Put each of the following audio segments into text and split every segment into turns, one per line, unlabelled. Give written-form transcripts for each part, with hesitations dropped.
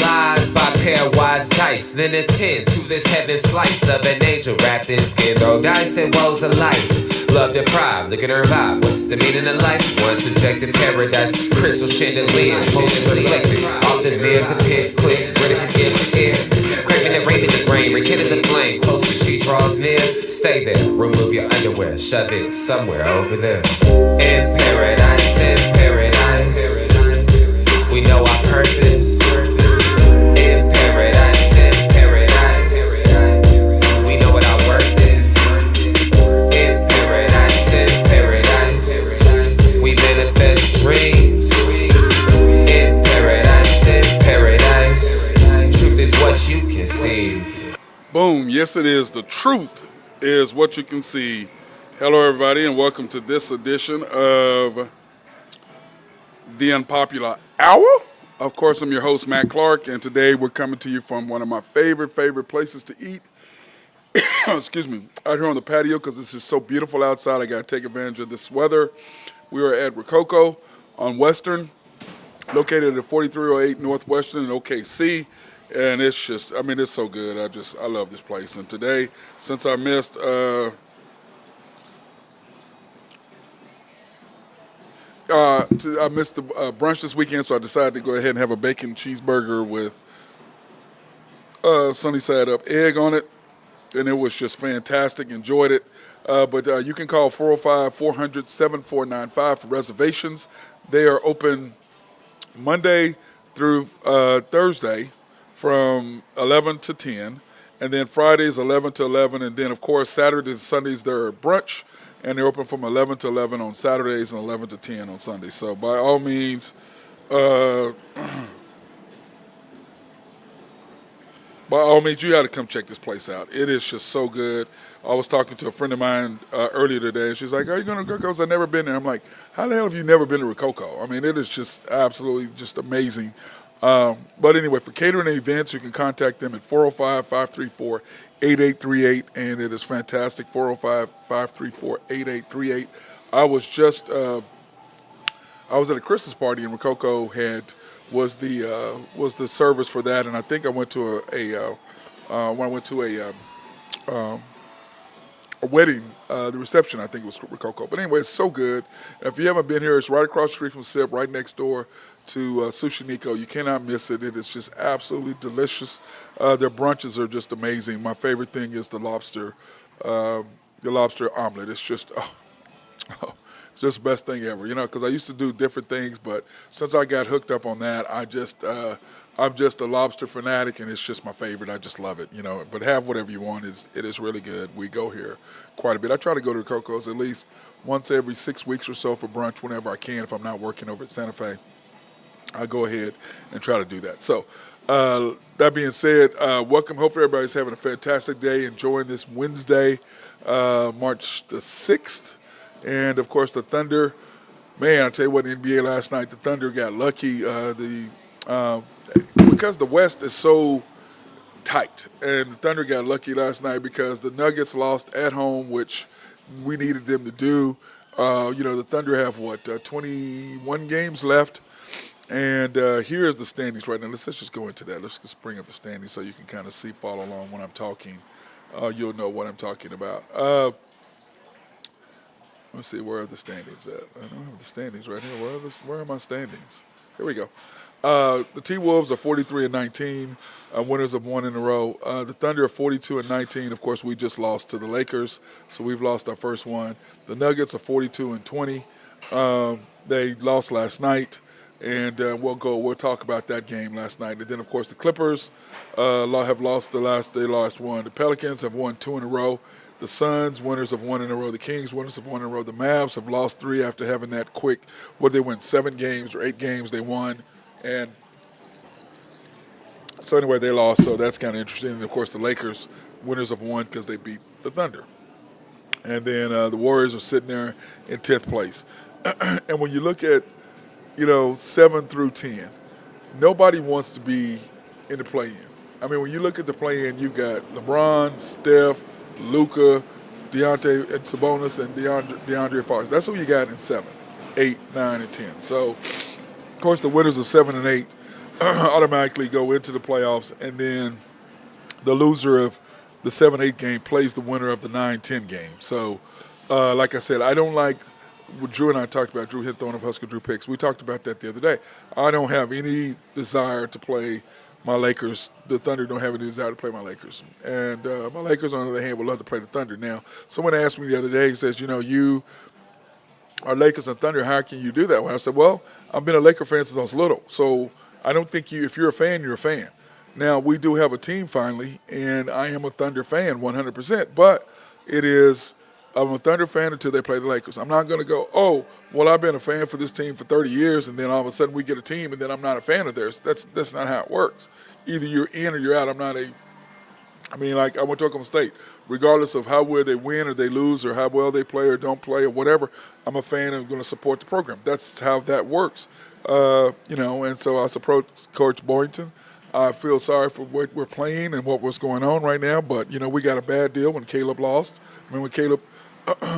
paralyzed by pairwise dice. Then attend to this heaven slice of an angel wrapped in skin. Throw dice and woes of life. Love deprived, looking to revive. What's the meaning of life? One subjective paradise. Crystal chandeliers, focus reflected. Often mirrors appear quick, ready from ear to ear. Craving and raving the grain, rekindle the flame. Closer she draws near. Stay there, remove your underwear. Shove it somewhere over there. In paradise, we know our purpose. In paradise, we know what our worth is. In paradise, we manifest dreams. In paradise, truth is what you can see.
Boom. Yes, it is. The truth is what you can see. Hello, everybody, and welcome to this edition of the Unpopular Hour. Of course, I'm your host, Matt Clark, and today we're coming to you from one of my favorite places to eat. Excuse me, out here on the patio because this is so beautiful outside. I got to take advantage of this weather. We are at Rococo on Western, located at 4308 Northwestern in OKC. And it's just, I mean, it's so good. I love this place. And today, since I missed the brunch this weekend, so I decided to go ahead and have a bacon cheeseburger with sunny side up egg on it, and it was just fantastic. Enjoyed it. But you can call 405-400-7495 for reservations. They are open Monday through Thursday from 11 to 10, and then Fridays 11 to 11, and then of course Saturdays and Sundays they're brunch. And they're open from 11 to 11 on Saturdays and 11 to 10 on Sundays. So by all means, you got to come check this place out. It is just so good. I was talking to a friend of mine earlier today, and she's like, "Are you going to Rococo's? I've never been there." I'm like, "How the hell have you never been to Rococo?" I mean, it is just absolutely just amazing. But anyway, for catering and events, you can contact them at 405-534-8838, and it is fantastic, 405-534-8838. I was at a Christmas party, and Rococo was the service for that, and I think I went to a wedding, the reception, I think it was Rococo. But anyway, it's so good. If you haven't been here, it's right across the street from SIP, right next door to Sushi Nico. You cannot miss it. It is just absolutely delicious. Their brunches are just amazing. My favorite thing is the lobster omelet. It's just, it's just the best thing ever, because I used to do different things, but since I got hooked up on that, I'm just a lobster fanatic, and it's just my favorite. I just love it, But have whatever you want. It is really good. We go here quite a bit. I try to go to Coco's at least once every 6 weeks or so for brunch whenever I can. If I'm not working over at Santa Fe, I go ahead and try to do that. So that being said, welcome. Hopefully everybody's having a fantastic day, enjoying this Wednesday, March the 6th. And, of course, the Thunder, man, I tell you what, in the NBA last night, the Thunder got lucky. Because the West is so tight, and the Thunder got lucky last night because the Nuggets lost at home, which we needed them to do. The Thunder have, 21 games left. And here is the standings right now. Let's just go into that. Let's just bring up the standings so you can kind of follow along when I'm talking. You'll know what I'm talking about. Let me see, where are the standings at? I don't have the standings right here. Where are my standings? Here we go. The T-Wolves are 43-19, winners of one in a row. The Thunder are 42-19. Of course, we just lost to the Lakers, so we've lost our first one. The Nuggets are 42-20. They lost last night, and we'll talk about that game last night. And then, of course, the Clippers have lost they lost one. The Pelicans have won 2 in a row. The Suns, winners of 1 in a row. The Kings, winners of 1 in a row. The Mavs have lost 3 after having that quick, they win 7 games or 8 games they won. And so anyway, they lost, so that's kind of interesting. And, of course, the Lakers, winners of 1 because they beat the Thunder. And then the Warriors are sitting there in 10th place. And when you look at, 7 through 10, nobody wants to be in the play-in. I mean, when you look at the play-in, you've got LeBron, Steph, Luka, Deontay and Sabonis, and DeAndre Fox. That's who you got in 7, 8, 9, and 10. So, of course, the winners of 7 and 8, automatically go into the playoffs, and then the loser of the 7-8 game plays the winner of the 9-10 game. So, like I said, I don't like what Drew and I talked about. Drew Hinthorn of Husker Drew Picks. We talked about that the other day. I don't have any desire to play my Lakers. The Thunder don't have any desire to play my Lakers. And my Lakers, on the other hand, would love to play the Thunder. Now, someone asked me the other day, he says, you are Lakers and Thunder, how can you do that? Well, I said, well, I've been a Laker fan since I was little. So I don't think if you're a fan, you're a fan. Now, we do have a team finally, and I am a Thunder fan 100%, but I'm a Thunder fan until they play the Lakers. I'm not going to go, oh, well, I've been a fan for this team for 30 years, and then all of a sudden we get a team, and then I'm not a fan of theirs. That's not how it works. Either you're in or you're out. Like I went to Oklahoma State. Regardless of how well they win or they lose or how well they play or don't play or whatever, I'm a fan and I'm going to support the program. That's how that works. And so I support Coach Boynton. I feel sorry for what we're playing and what was going on right now, but, we got a bad deal when Caleb lost. When Caleb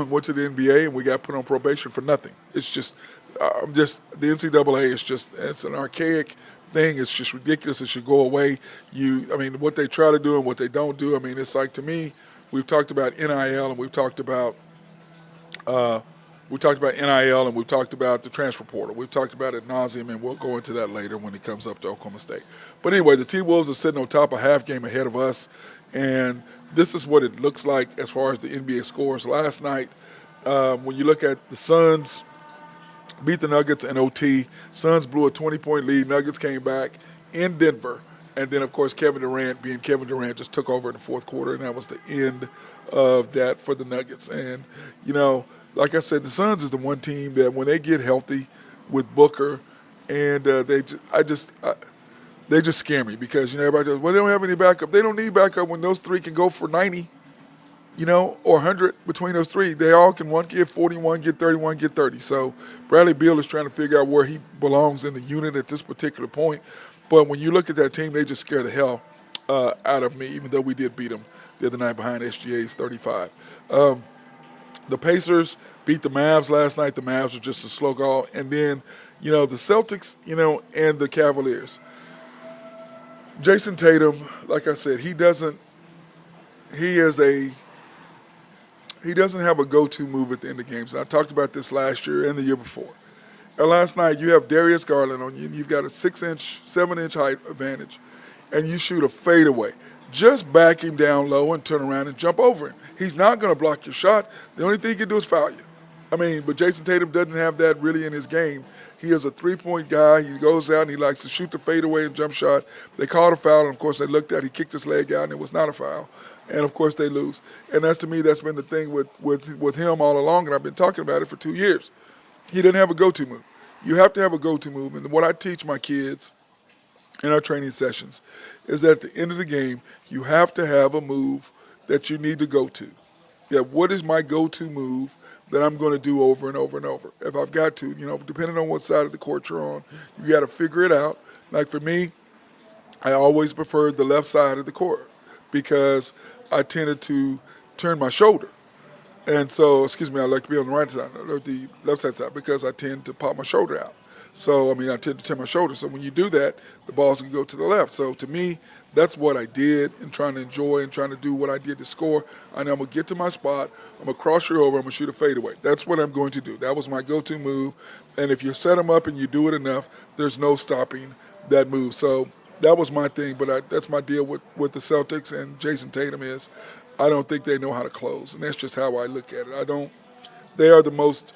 went to the NBA and we got put on probation for nothing. It's just, the NCAA it's an archaic thing. It's just ridiculous. It should go away. What they try to do and what they don't do, it's like, to me, we've talked about NIL and we've talked about NIL and we've talked about the transfer portal. We've talked about it ad nauseum, and we'll go into that later when it comes up to Oklahoma State. But anyway, the T-Wolves are sitting on top a half game ahead of us, and this is what it looks like as far as the NBA scores. Last night, when you look at the Suns beat the Nuggets in OT, Suns blew a 20-point lead. Nuggets came back in Denver. And then, of course, Kevin Durant, being Kevin Durant, just took over in the fourth quarter, and that was the end of that for the Nuggets. And, like I said, the Suns is the one team that when they get healthy with Booker, and they just scare me because, everybody goes, well, they don't have any backup. They don't need backup when those three can go for 90, or 100 between those three. They all can, one get 41, get 31, get 30. So Bradley Beal is trying to figure out where he belongs in the unit at this particular point. But when you look at that team, they just scare the hell out of me, even though we did beat them the other night behind SGA's 35. The Pacers beat the Mavs last night. The Mavs were just a slow go. And then, the Celtics, and the Cavaliers. Jason Tatum, like I said, he doesn't have a go-to move at the end of games. And I talked about this last year and the year before. And last night, you have Darius Garland on you, and you've got a 7-inch height advantage, and you shoot a fadeaway. Just back him down low and turn around and jump over him. He's not going to block your shot. The only thing he can do is foul you. But Jason Tatum doesn't have that really in his game. He is a three-point guy. He goes out and he likes to shoot the fadeaway and jump shot. They called a foul, and, of course, they looked at it. He kicked his leg out, and it was not a foul. And, of course, they lose. And to me, that's been the thing with him all along, and I've been talking about it for 2 years. He didn't have a go-to move. You have to have a go-to move. And what I teach my kids in our training sessions is that at the end of the game, you have to have a move that you need to go to. Yeah, what is my go-to move that I'm going to do over and over and over? If I've got to, depending on what side of the court you're on, you got to figure it out. Like for me, I always preferred the left side of the court because I tended to turn my shoulder. And so, I like to be on the right side, or the left side because I tend to pop my shoulder out. So, I tend to turn my shoulder. So when you do that, the balls can go to the left. So to me, that's what I did in trying to enjoy and trying to do what I did to score. And I'm going to get to my spot. I'm going to cross you over. I'm going to shoot a fadeaway. That's what I'm going to do. That was my go-to move. And if you set them up and you do it enough, there's no stopping that move. So that was my thing. But that's my deal with the Celtics and Jason Tatum is I don't think they know how to close. And that's just how I look at it. They are the most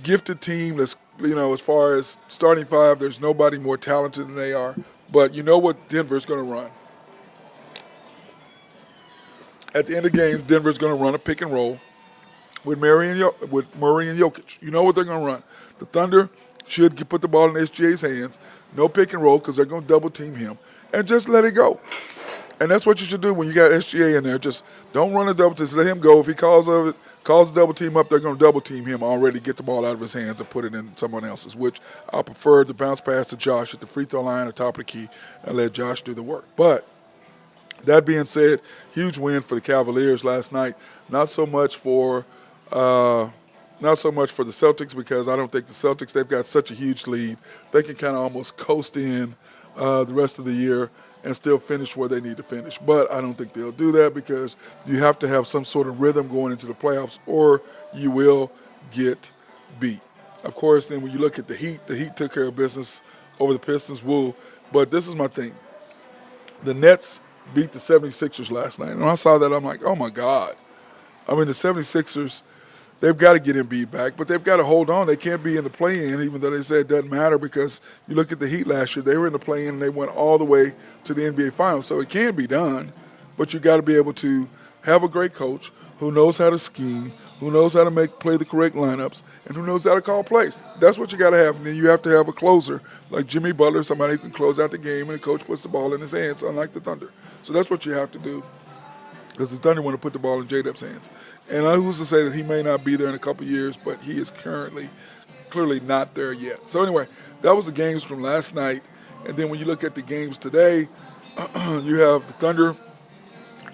gifted team that's, as far as starting five, there's nobody more talented than they are. But you know what Denver's going to run? At the end of games, Denver's going to run a pick and roll with Murray and Jokic. You know what they're going to run. The Thunder should put the ball in SGA's hands. No pick and roll because they're going to double team him. And just let it go. And that's what you should do when you got SGA in there. Just don't run a double team. Just let him go. If he calls the double team up, they're going to double team him already, get the ball out of his hands and put it in someone else's, which I prefer to bounce pass to Josh at the free throw line or top of the key and let Josh do the work. But that being said, huge win for the Cavaliers last night. Not so much for the Celtics because I don't think the Celtics, they've got such a huge lead. They can kind of almost coast in the rest of the year and still finish where they need to finish. But I don't think they'll do that because you have to have some sort of rhythm going into the playoffs or you will get beat. Of course, then when you look at the Heat took care of business over the Pistons. Woo. But this is my thing. The Nets beat the 76ers last night. And when I saw that, I'm like, oh, my God. I mean, the 76ers, they've got to get Embiid back, but they've got to hold on. They can't be in the play-in, even though they say it doesn't matter because you look at the Heat last year, they were in the play-in and they went all the way to the NBA Finals. So it can be done, but you got to be able to have a great coach who knows how to scheme, who knows how to play the correct lineups, and who knows how to call plays. That's what you got to have. And then you have to have a closer like Jimmy Butler, somebody who can close out the game, and the coach puts the ball in his hands, unlike the Thunder. So that's what you have to do because the Thunder want to put the ball in J-Dub's hands. And who's to say that he may not be there in a couple of years, but he is clearly not there yet. So anyway, that was the games from last night. And then when you look at the games today, you have the Thunder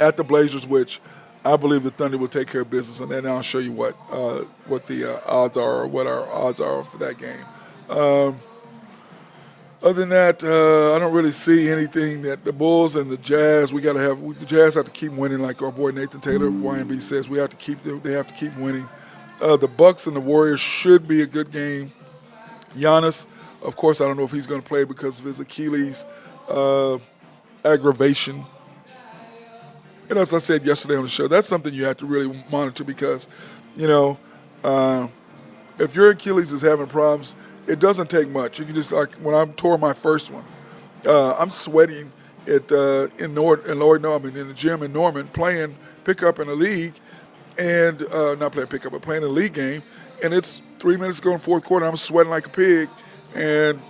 at the Blazers, which I believe the Thunder will take care of business. And then I'll show you what the odds are or what our odds are for that game. Other than that, I don't really see anything that the Bulls and the Jazz, the Jazz have to keep winning, like our boy Nathan Taylor of YNB says. They have to keep winning. The Bucks and the Warriors should be a good game. Giannis, of course, I don't know if he's going to play because of his Achilles aggravation. And as I said yesterday on the show, that's something you have to really monitor because, if your Achilles is having problems, it doesn't take much. You can just, like when I tore my first one, I'm sweating in the gym in Norman, playing pickup in a league, and not playing pickup, but playing a league game, and it's 3 minutes to go in the fourth quarter. I'm sweating like a pig, and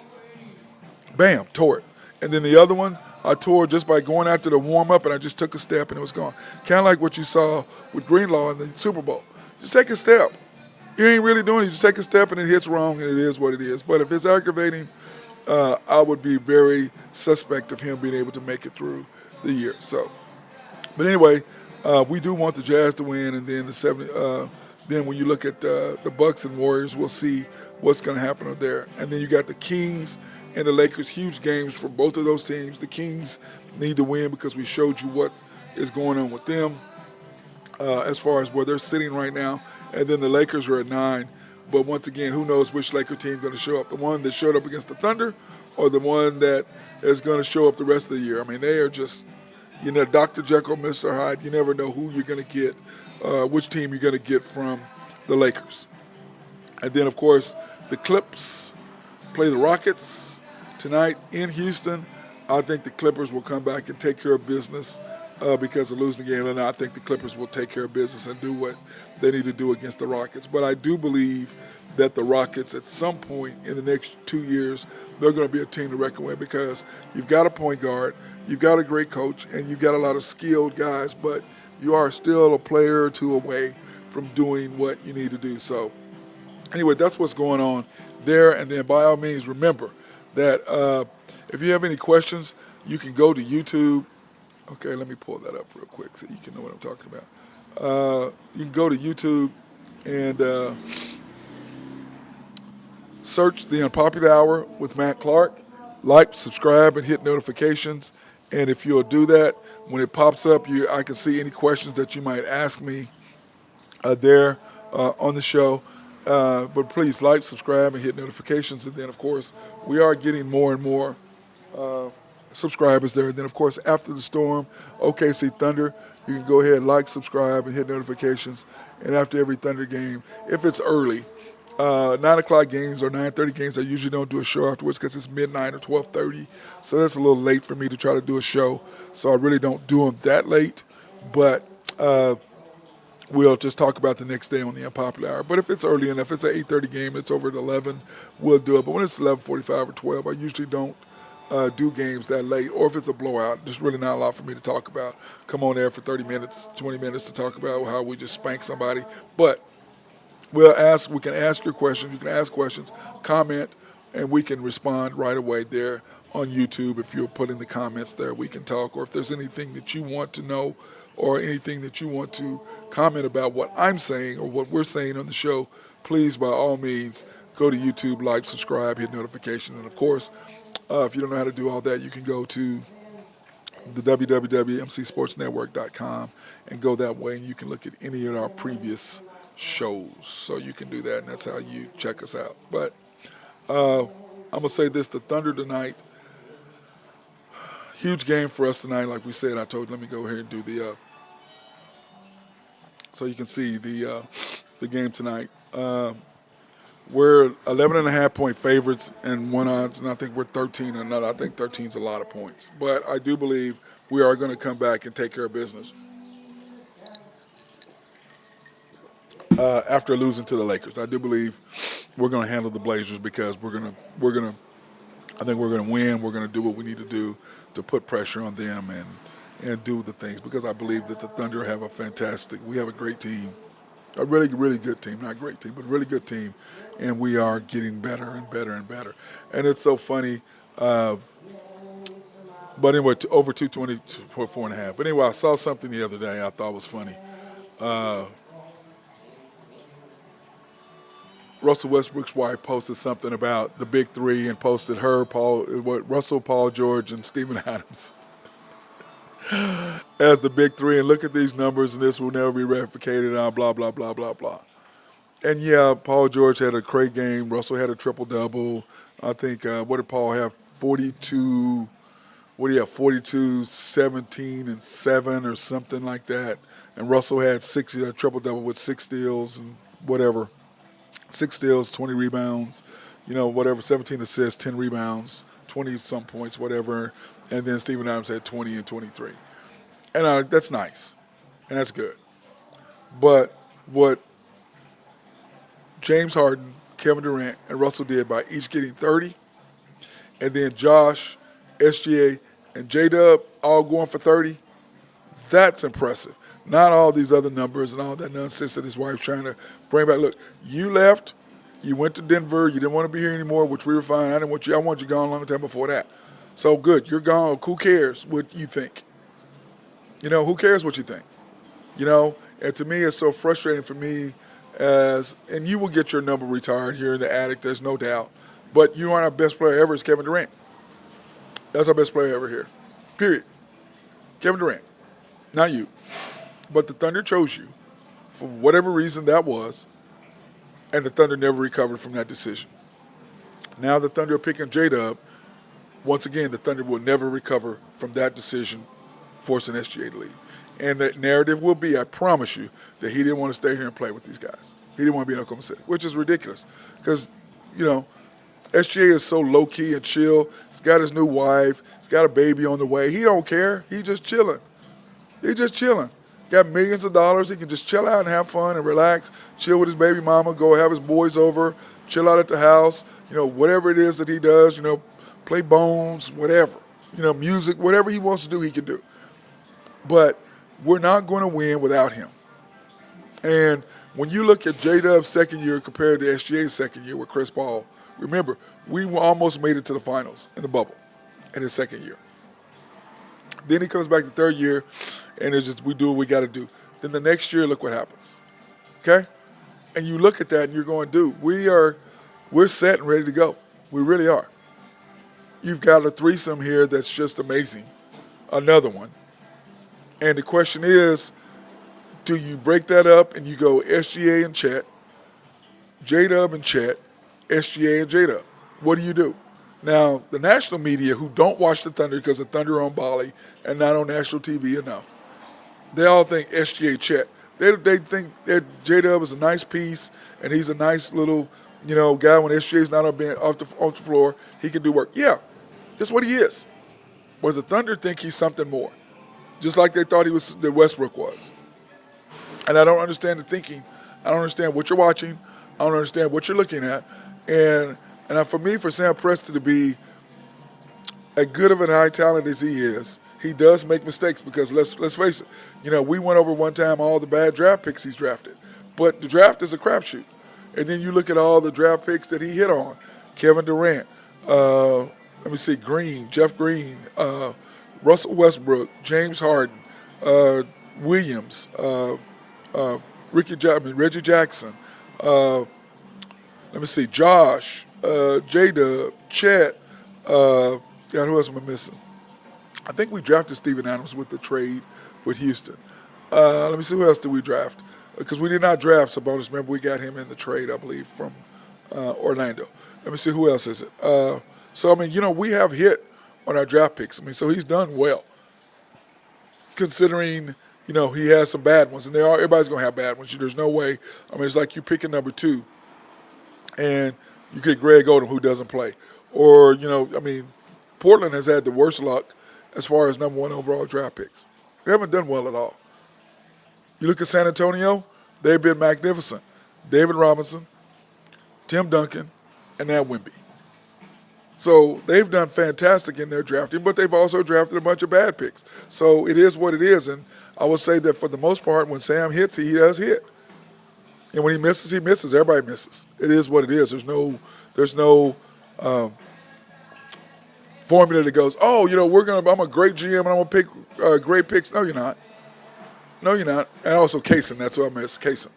bam, tore it. And then the other one, I tore just by going out to the warm-up, and I just took a step, and it was gone. Kind of like what you saw with Greenlaw in the Super Bowl. Just take a step. You ain't really doing it. You just take a step, and it hits wrong, and it is what it is. But if it's aggravating, I would be very suspect of him being able to make it through the year. But anyway, we do want the Jazz to win, and then then when you look at the Bucks and Warriors, we'll see what's going to happen there. And then you got the Kings and the Lakers, huge games for both of those teams. The Kings need to win because we showed you what is going on with them as far as where they're sitting right now. And then the Lakers are at 9. But once again, who knows which Laker team is going to show up, the one that showed up against the Thunder or the one that is going to show up the rest of the year. I mean, they are just, Dr. Jekyll, Mr. Hyde. You never know who you're going to get, which team you're going to get from the Lakers. And then, of course, the Clips play the Rockets tonight in Houston. I think the Clippers will come back and take care of business because of losing the game. And I think the Clippers will take care of business and do what they need to do against the Rockets. But I do believe that the Rockets, at some point in the next 2 years, they're going to be a team to reckon with because you've got a point guard, you've got a great coach, and you've got a lot of skilled guys, but you are still a player or two away from doing what you need to do. So anyway, that's what's going on there. And then by all means, remember that if you have any questions, you can go to YouTube. Okay, let me pull that up real quick so you can know what I'm talking about. You can go to YouTube and search The Unpopular Hour with Matt Clark. Like, subscribe, and hit notifications. And if you'll do that, when it pops up, I can see any questions that you might ask me there on the show. But please like, subscribe, and hit notifications. And then, of course, we are getting more and more subscribers there. And then, of course, after the storm, OKC Thunder, you can go ahead, like, subscribe, and hit notifications. And after every Thunder game, if it's early, 9 o'clock games or 9:30 games, I usually don't do a show afterwards because it's midnight or 12:30. So that's a little late for me to try to do a show. So I really don't do them that late. But we'll just talk about the next day on the Unpopular Hour. But if it's early enough, if it's an 8:30 game, it's over at 11, we'll do it. But when it's 11:45 or 12, I usually don't do games that late. Or if it's a blowout, there's really not a lot for me to talk about. Come on there for 30 minutes, 20 minutes to talk about how we just spank somebody. But we can ask your questions. You can ask questions, comment, and we can respond right away there on YouTube. If you're putting the comments there, we can talk. Or if there's anything that you want to know or anything that you want to comment about what I'm saying or what we're saying on the show, please, by all means, go to YouTube, like, subscribe, hit notification. And, of course, If you don't know how to do all that, you can go to the www.mcsportsnetwork.com and go that way, and you can look at any of our previous shows. So you can do that, and that's how you check us out. But I'm going to say this, the Thunder tonight, huge game for us tonight. Like we said, I told you, let me go ahead and do the, so you can see the game tonight. We're 11.5-point favorites and one odds, and I think we're 13 and another. I think 13 is a lot of points. But I do believe we are going to come back and take care of business after losing to the Lakers. I do believe we're going to handle the Blazers because I think we're going to win. We're going to do what we need to do to put pressure on them and do the things, because I believe that the Thunder we have a great team. A really, really good team. Not great team, but really good team. And we are getting better and better and better. And it's so funny. But anyway, over 220 for 4.5. But anyway, I saw something the other day I thought was funny. Russell Westbrook's wife posted something about the big three and posted Russell, Paul George, and Steven Adams as the big three, and look at these numbers, and this will never be replicated, and blah, blah, blah, blah, blah. And yeah, Paul George had a great game. Russell had a triple-double. I think, what did Paul have? 42, 17, and 7 or something like that. And Russell had a triple-double with 6 steals and whatever. 6 steals, 20 rebounds, whatever, 17 assists, 10 rebounds, 20-some points, whatever. And then Steven Adams had 20 and 23. And that's nice, and that's good. But what James Harden, Kevin Durant, and Russell did by each getting 30, and then Josh, SGA, and J-Dub all going for 30, that's impressive. Not all these other numbers and all that nonsense that his wife's trying to bring back. Look, you left, you went to Denver, you didn't want to be here anymore, which we were fine. I want you gone a long time before that. So good, you're gone. Who cares what you think? Who cares what you think? And to me, it's so frustrating for me and you will get your number retired here in the attic, there's no doubt. But you aren't our best player ever, is Kevin Durant. That's our best player ever here. Period. Kevin Durant. Not you. But the Thunder chose you for whatever reason that was, and the Thunder never recovered from that decision. Now the Thunder are picking J-Dub. Once again, the Thunder will never recover from that decision, forcing SGA to leave. And the narrative will be, I promise you, that he didn't want to stay here and play with these guys. He didn't want to be in Oklahoma City, which is ridiculous because, SGA is so low-key and chill. He's got his new wife. He's got a baby on the way. He don't care. He's just chilling. Got millions of dollars. He can just chill out and have fun and relax, chill with his baby mama, go have his boys over, chill out at the house, whatever it is that he does, play bones, whatever, music, whatever he wants to do, he can do. But we're not going to win without him. And when you look at J-Dub's second year compared to SGA's second year with Chris Paul, remember, we almost made it to the finals in the bubble in his second year. Then he comes back the third year, and it's just we do what we got to do. Then the next year, look what happens. Okay? And you look at that, and you're going, dude, we're set and ready to go. We really are. You've got a threesome here that's just amazing. Another one. And the question is, do you break that up and you go SGA and Chet, J-Dub and Chet, SGA and J-Dub? What do you do? Now, the national media who don't watch the Thunder because the Thunder are on Bali and not on national TV enough, they all think SGA Chet. They think that J-Dub is a nice piece and he's a nice little, guy when SGA's not off the floor, he can do work. Yeah, that's what he is. But the Thunder think he's something more, just like they thought that Westbrook was. And I don't understand the thinking. I don't understand what you're watching. I don't understand what you're looking at. And for me, for Sam Preston to be as good of an high talent as he is, he does make mistakes because let's face it. We went over one time all the bad draft picks he's drafted. But the draft is a crapshoot. And then you look at all the draft picks that he hit on. Kevin Durant, Jeff Green, Russell Westbrook, James Harden, Williams, Reggie Jackson, Josh, J-Dub, Chet, God, who else am I missing? I think we drafted Steven Adams with the trade with Houston. Let me see, who else did we draft? Because we did not draft Sabonis. Remember, we got him in the trade, I believe, from Orlando. Let me see, who else is it? So, I mean, we have hit on our draft picks. I mean, so he's done well, considering, he has some bad ones. And everybody's going to have bad ones. There's no way. I mean, it's like you picking number 2, and you get Greg Odom, who doesn't play. Or, I mean, Portland has had the worst luck as far as number 1 overall draft picks. They haven't done well at all. You look at San Antonio, they've been magnificent. David Robinson, Tim Duncan, and now Wemby. So they've done fantastic in their drafting, but they've also drafted a bunch of bad picks. So it is what it is, and I would say that for the most part, when Sam hits, he does hit. And when he misses, he misses. Everybody misses. It is what it is. There's no formula that goes, oh, I'm a great GM and I'm gonna pick great picks. No, you're not. No, you're not. And also Kaysen, that's what I miss, Kaysen.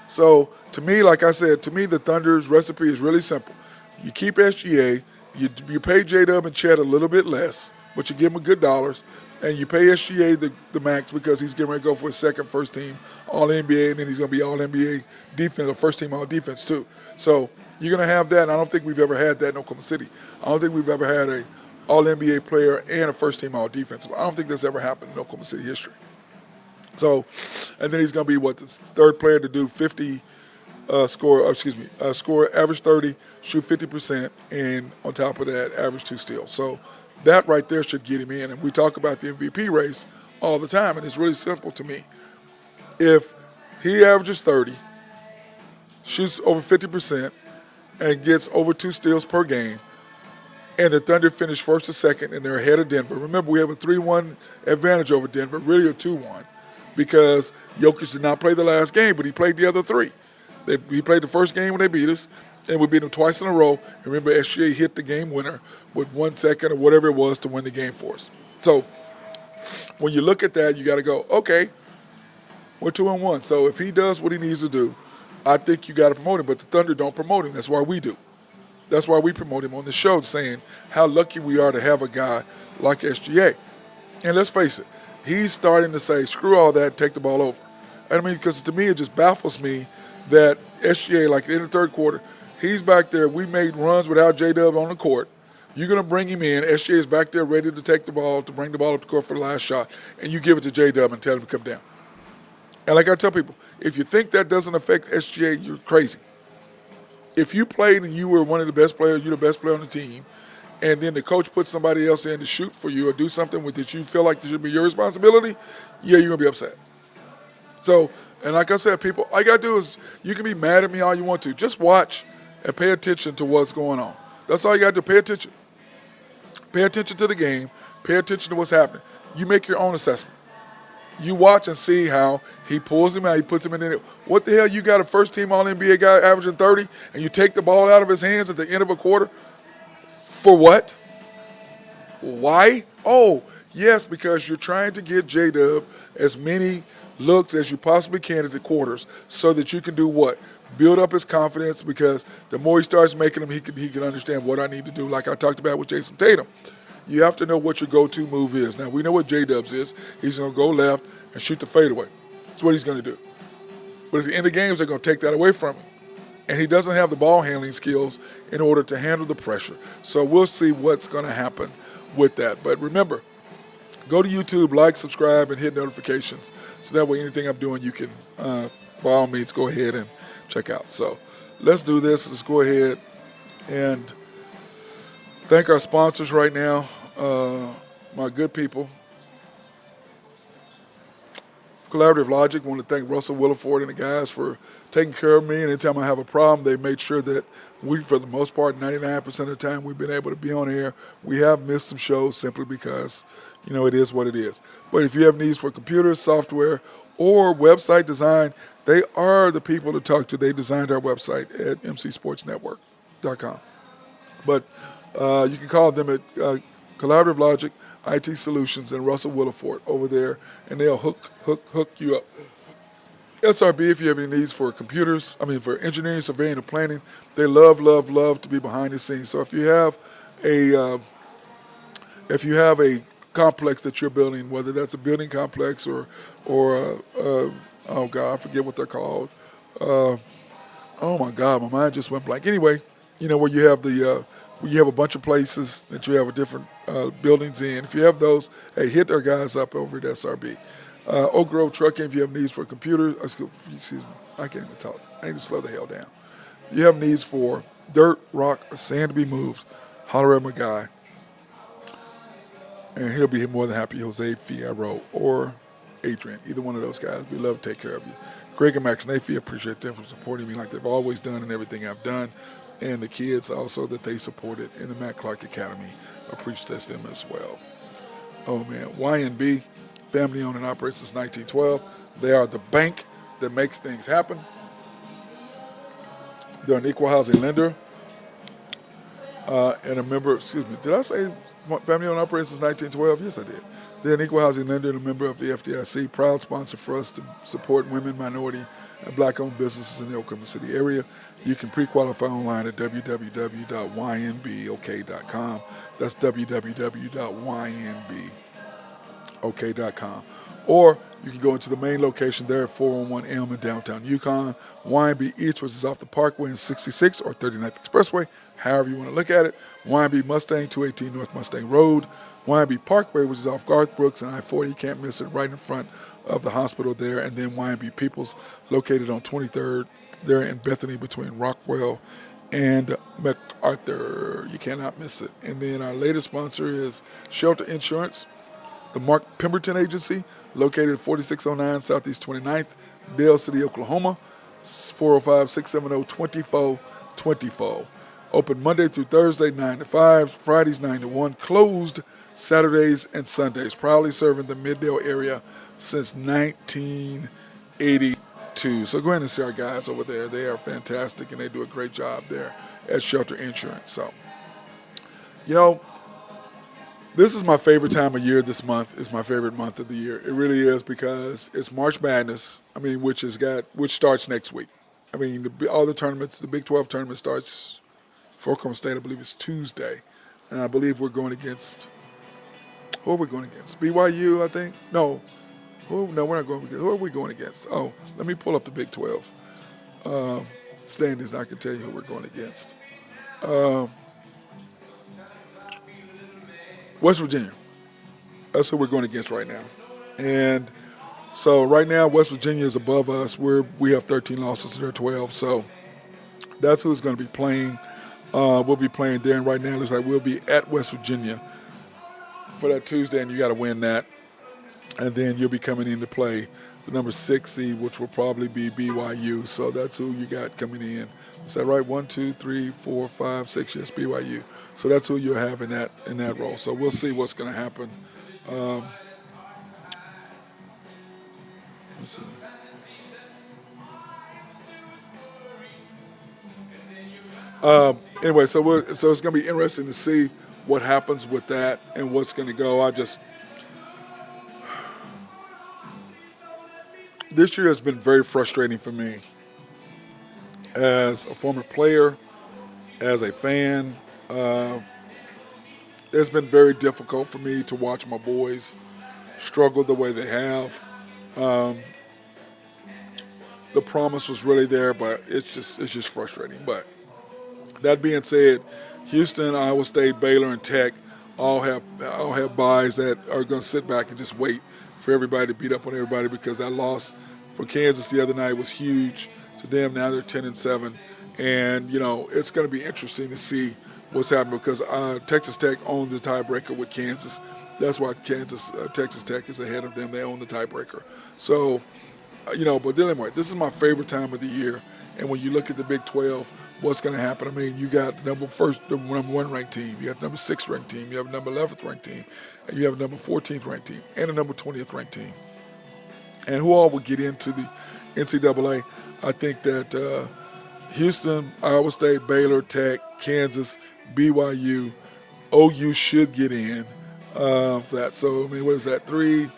So to me, like I said, the Thunder's recipe is really simple. You keep SGA, you pay J-Dub and Chet a little bit less, but you give them good dollars, and you pay SGA the max because he's getting ready to go for his second first-team All-NBA, and then he's going to be All-NBA defense, or first-team All-Defense too. So you're going to have that, and I don't think we've ever had that in Oklahoma City. I don't think we've ever had a All-NBA player and a first-team All-Defense. I don't think that's ever happened in Oklahoma City history. So, and then he's going to be the third player to do 50 score average 30, shoot 50%, and on top of that, average 2 steals. So that right there should get him in. And we talk about the MVP race all the time, and it's really simple to me. If he averages 30, shoots over 50%, and gets over 2 steals per game, and the Thunder finish first or second, and they're ahead of Denver. Remember, we have a 3-1 advantage over Denver, really a 2-1, because Jokic did not play the last game, but he played the other 3. He played the first game when they beat us, and we beat them twice in a row. And remember, SGA hit the game winner with 1 second or whatever it was to win the game for us. So when you look at that, you got to go, okay, we're 2-1. So if he does what he needs to do, I think you got to promote him. But the Thunder don't promote him. That's why we do. That's why we promote him on the show, saying how lucky we are to have a guy like SGA. And let's face it, he's starting to say, screw all that and take the ball over. I mean, because to me, it just baffles me that SGA, like in the third quarter, he's back there. We made runs without J-Dub on the court. You're going to bring him in. SGA is back there ready to take the ball, to bring the ball up the court for the last shot, and you give it to J-Dub and tell him to come down. And like I tell people, if you think that doesn't affect SGA, you're crazy. If you played and you were one of the best players, you're the best player on the team, and then the coach puts somebody else in to shoot for you or do something with it you feel like it should be your responsibility, yeah, you're going to be upset. So, and like I said, people, all you got to do is, you can be mad at me all you want to. Just watch and pay attention to what's going on. That's all you got to do. Pay attention. Pay attention to the game. Pay attention to what's happening. You make your own assessment. You watch and see how he pulls him out, he puts him in there. What the hell, you got a first-team All-NBA guy averaging 30, and you take the ball out of his hands at the end of a quarter? For what? Why? Oh, yes, because you're trying to get J-Dub as many looks as you possibly can at the quarters so that you can do what? Build up his confidence, because the more he starts making them, he can understand what I need to do, like I talked about with Jason Tatum. You have to know what your go-to move is. Now, we know what J-Dub's is. He's going to go left and shoot the fadeaway. That's what he's going to do. But at the end of games, they're going to take that away from him. And he doesn't have the ball handling skills in order to handle the pressure. So we'll see what's going to happen with that. But remember, go to YouTube, like, subscribe, and hit notifications. So that way anything I'm doing, you can, by all means, go ahead and check out. So let's do this. Let's go ahead and thank our sponsors right now, my good people. Collaborative Logic, I want to thank Russell Williford and the guys for taking care of me. And anytime I have a problem, they made sure that we, for the most part, 99% of the time, we've been able to be on air. We have missed some shows simply because, it is what it is. But if you have needs for computers, software, or website design, they are the people to talk to. They designed our website at mcsportsnetwork.com. But you can call them at Collaborative Logic, IT Solutions, and Russell Williford over there, and they'll hook you up. SRB, if you have any needs for computers, for engineering, surveying, and planning, they love to be behind the scenes. So if you have a if you have a complex that you're building, whether that's a building complex or oh God, I forget what they're called. Oh my God, my mind just went blank. Anyway, where you have where you have a bunch of places that you have a different buildings in. If you have those, hey, hit their guys up over at SRB. Oak Grove Trucking, if you have needs for computers, excuse me, I can't even talk. I need to slow the hell down. You have needs for dirt, rock, or sand to be moved, holler at my guy, and he'll be more than happy. Jose Fierro or Adrian, either one of those guys. We love to take care of you. Greg and Max Nafee, appreciate them for supporting me like they've always done in everything I've done. And the kids also that they supported in the Matt Clark Academy, appreciate them as well. Oh man, YNB, family owned and operated since 1912. They are the bank that makes things happen. They're an equal housing lender and a member, excuse me, did I say family owned and operated since 1912? Yes, I did. They're an equal housing lender and a member of the FDIC, proud sponsor for us to support women, minority, and black-owned businesses in the Oklahoma City area. You can pre-qualify online at www.ynbok.com. That's www.ynbok.com. Or you can go into the main location there at 401 Elm in downtown Yukon. YNB East, which is off the Parkway and 66 or 39th Expressway, however you want to look at it. YNB Mustang, 218 North Mustang Road. YNB Parkway, which is off Garth Brooks and I-40, you can't miss it, right in front of the hospital there. And then YNB Peoples, located on 23rd, there in Bethany between Rockwell and MacArthur. You cannot miss it. And then our latest sponsor is Shelter Insurance, the Mark Pemberton Agency, located at 4609 Southeast 29th, Dale City, Oklahoma, 405-670-2424. Open Monday through Thursday, 9 to 5, Fridays, 9 to 1, closed Saturdays and Sundays. Proudly serving the Middale area since 1982. So go ahead and see our guys over there. They are fantastic, and they do a great job there at Shelter Insurance. So, this is my favorite time of year. This month is my favorite month of the year. It really is, because it's March Madness. Which starts next week. All the tournaments, the Big 12 tournament starts for Oklahoma State. I believe it's Tuesday, and I believe we're going against. Who are we going against? BYU, I think. No, we're not going against. Who are we going against? Oh, let me pull up the Big 12 standings. And I can tell you who we're going against. West Virginia. That's who we're going against right now. And so right now, West Virginia is above us. We have 13 losses to their 12. So that's who's going to be playing. We'll be playing there. And right now, it looks like we'll be at West Virginia for that Tuesday, and you got to win that. And then you'll be coming in to play the number 6 seed, which will probably be BYU. So that's who you got coming in. Is that right? 1, 2, 3, 4, 5, 6. Yes, BYU. So that's who you'll have in that role. So we'll see what's going to happen. Let's see. Anyway, so it's going to be interesting to see what happens with that and what's going to go. This year has been very frustrating for me as a former player, as a fan. It's been very difficult for me to watch my boys struggle the way they have. The promise was really there, but it's just frustrating. But that being said, Houston, Iowa State, Baylor, and Tech all have buys that are going to sit back and just wait for everybody to beat up on everybody, because that loss for Kansas the other night was huge to them. Now they're 10-7, and it's going to be interesting to see what's happening, because Texas Tech owns the tiebreaker with Kansas. That's why Texas Tech is ahead of them. They own the tiebreaker. So, but anyway, this is my favorite time of the year. And when you look at the Big 12, what's going to happen? You got the number 1 ranked team. You got the number 6 ranked team. You have a number 11th ranked team. And you have a number 14th ranked team. And a number 20th ranked team. And who all will get into the NCAA? I think that Houston, Iowa State, Baylor, Tech, Kansas, BYU, OU should get in for that. So, what is that? 3,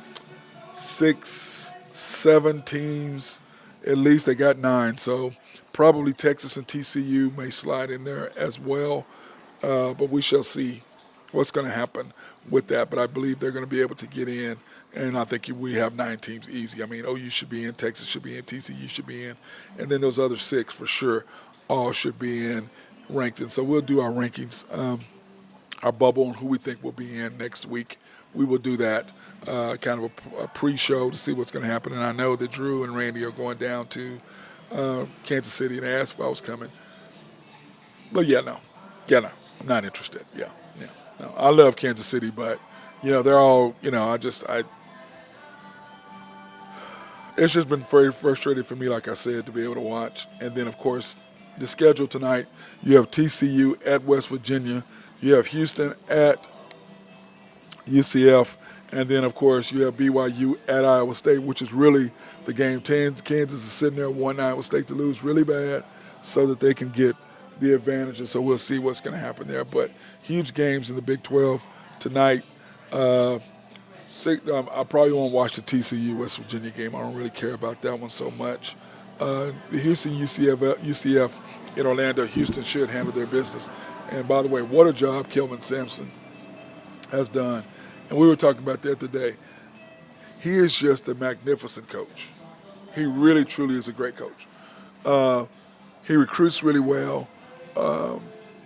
6, 7 teams. At least they got 9. So probably Texas and TCU may slide in there as well. But we shall see what's going to happen with that. But I believe they're going to be able to get in, and I think we have 9 teams easy. I mean, OU should be in, Texas should be in, TCU should be in, and then those other 6 for sure all should be in ranked. And so we'll do our rankings, our bubble, and who we think will be in next week. We will do that, kind of a pre-show to see what's going to happen. And I know that Drew and Randy are going down to Kansas City and asked if I was coming. But no, I'm not interested. No, I love Kansas City, but they're all, it's just been very frustrating for me, like I said, to be able to watch. And then, of course, the schedule tonight, you have TCU at West Virginia, you have Houston at UCF, and then, of course, you have BYU at Iowa State, which is really the game. Kansas is sitting there wanting Iowa State to lose really bad so that they can get the advantage, and so we'll see what's going to happen there. But huge games in the Big 12 tonight. I probably won't watch the TCU West Virginia game. I don't really care about that one so much. The Houston UCF in Orlando, Houston should handle their business. And by the way, what a job Kelvin Sampson has done. And we were talking about that today. He is just a magnificent coach. He really, truly is a great coach. He recruits really well.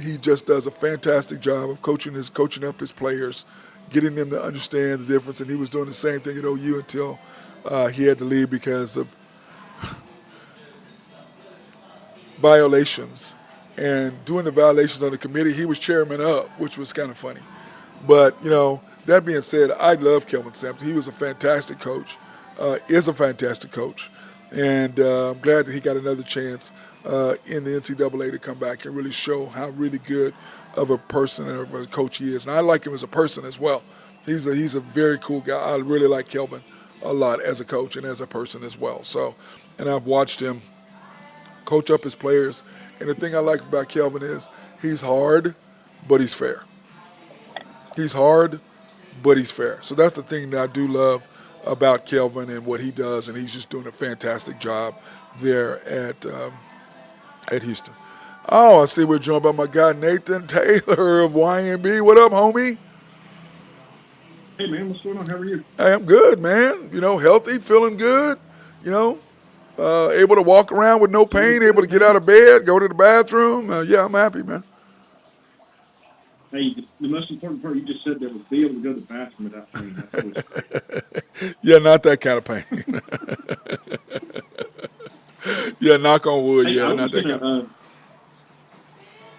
He just does a fantastic job of coaching up his players, getting them to understand the difference. And he was doing the same thing at OU until he had to leave because of violations. And doing the violations on the committee, he was chairman of, which was kind of funny. But, that being said, I love Kelvin Sampson. He was a fantastic coach, is a fantastic coach. And I'm glad that he got another chance in the NCAA to come back and really show how really good of a person and of a coach he is. And I like him as a person as well. He's a very cool guy. I really like Kelvin a lot as a coach and as a person as well. So, and I've watched him coach up his players. And the thing I like about Kelvin is he's hard, but he's fair. He's hard, but he's fair. So that's the thing that I do love about Kelvin and what he does, and he's just doing a fantastic job there at Houston. Oh, I see we're joined by my guy Nathan Taylor of YMB. What up, homie?
Hey, man, what's going on? How are you?
Hey, I'm good, man. Healthy, feeling good, able to walk around with no pain, able to get out of bed, go to the bathroom. I'm happy, man.
Hey, the most important part you just said there was be able to go to the bathroom without pain. That's always great.
Yeah, not that kind of pain. Yeah, knock on wood.
Hey,
Not that kind of.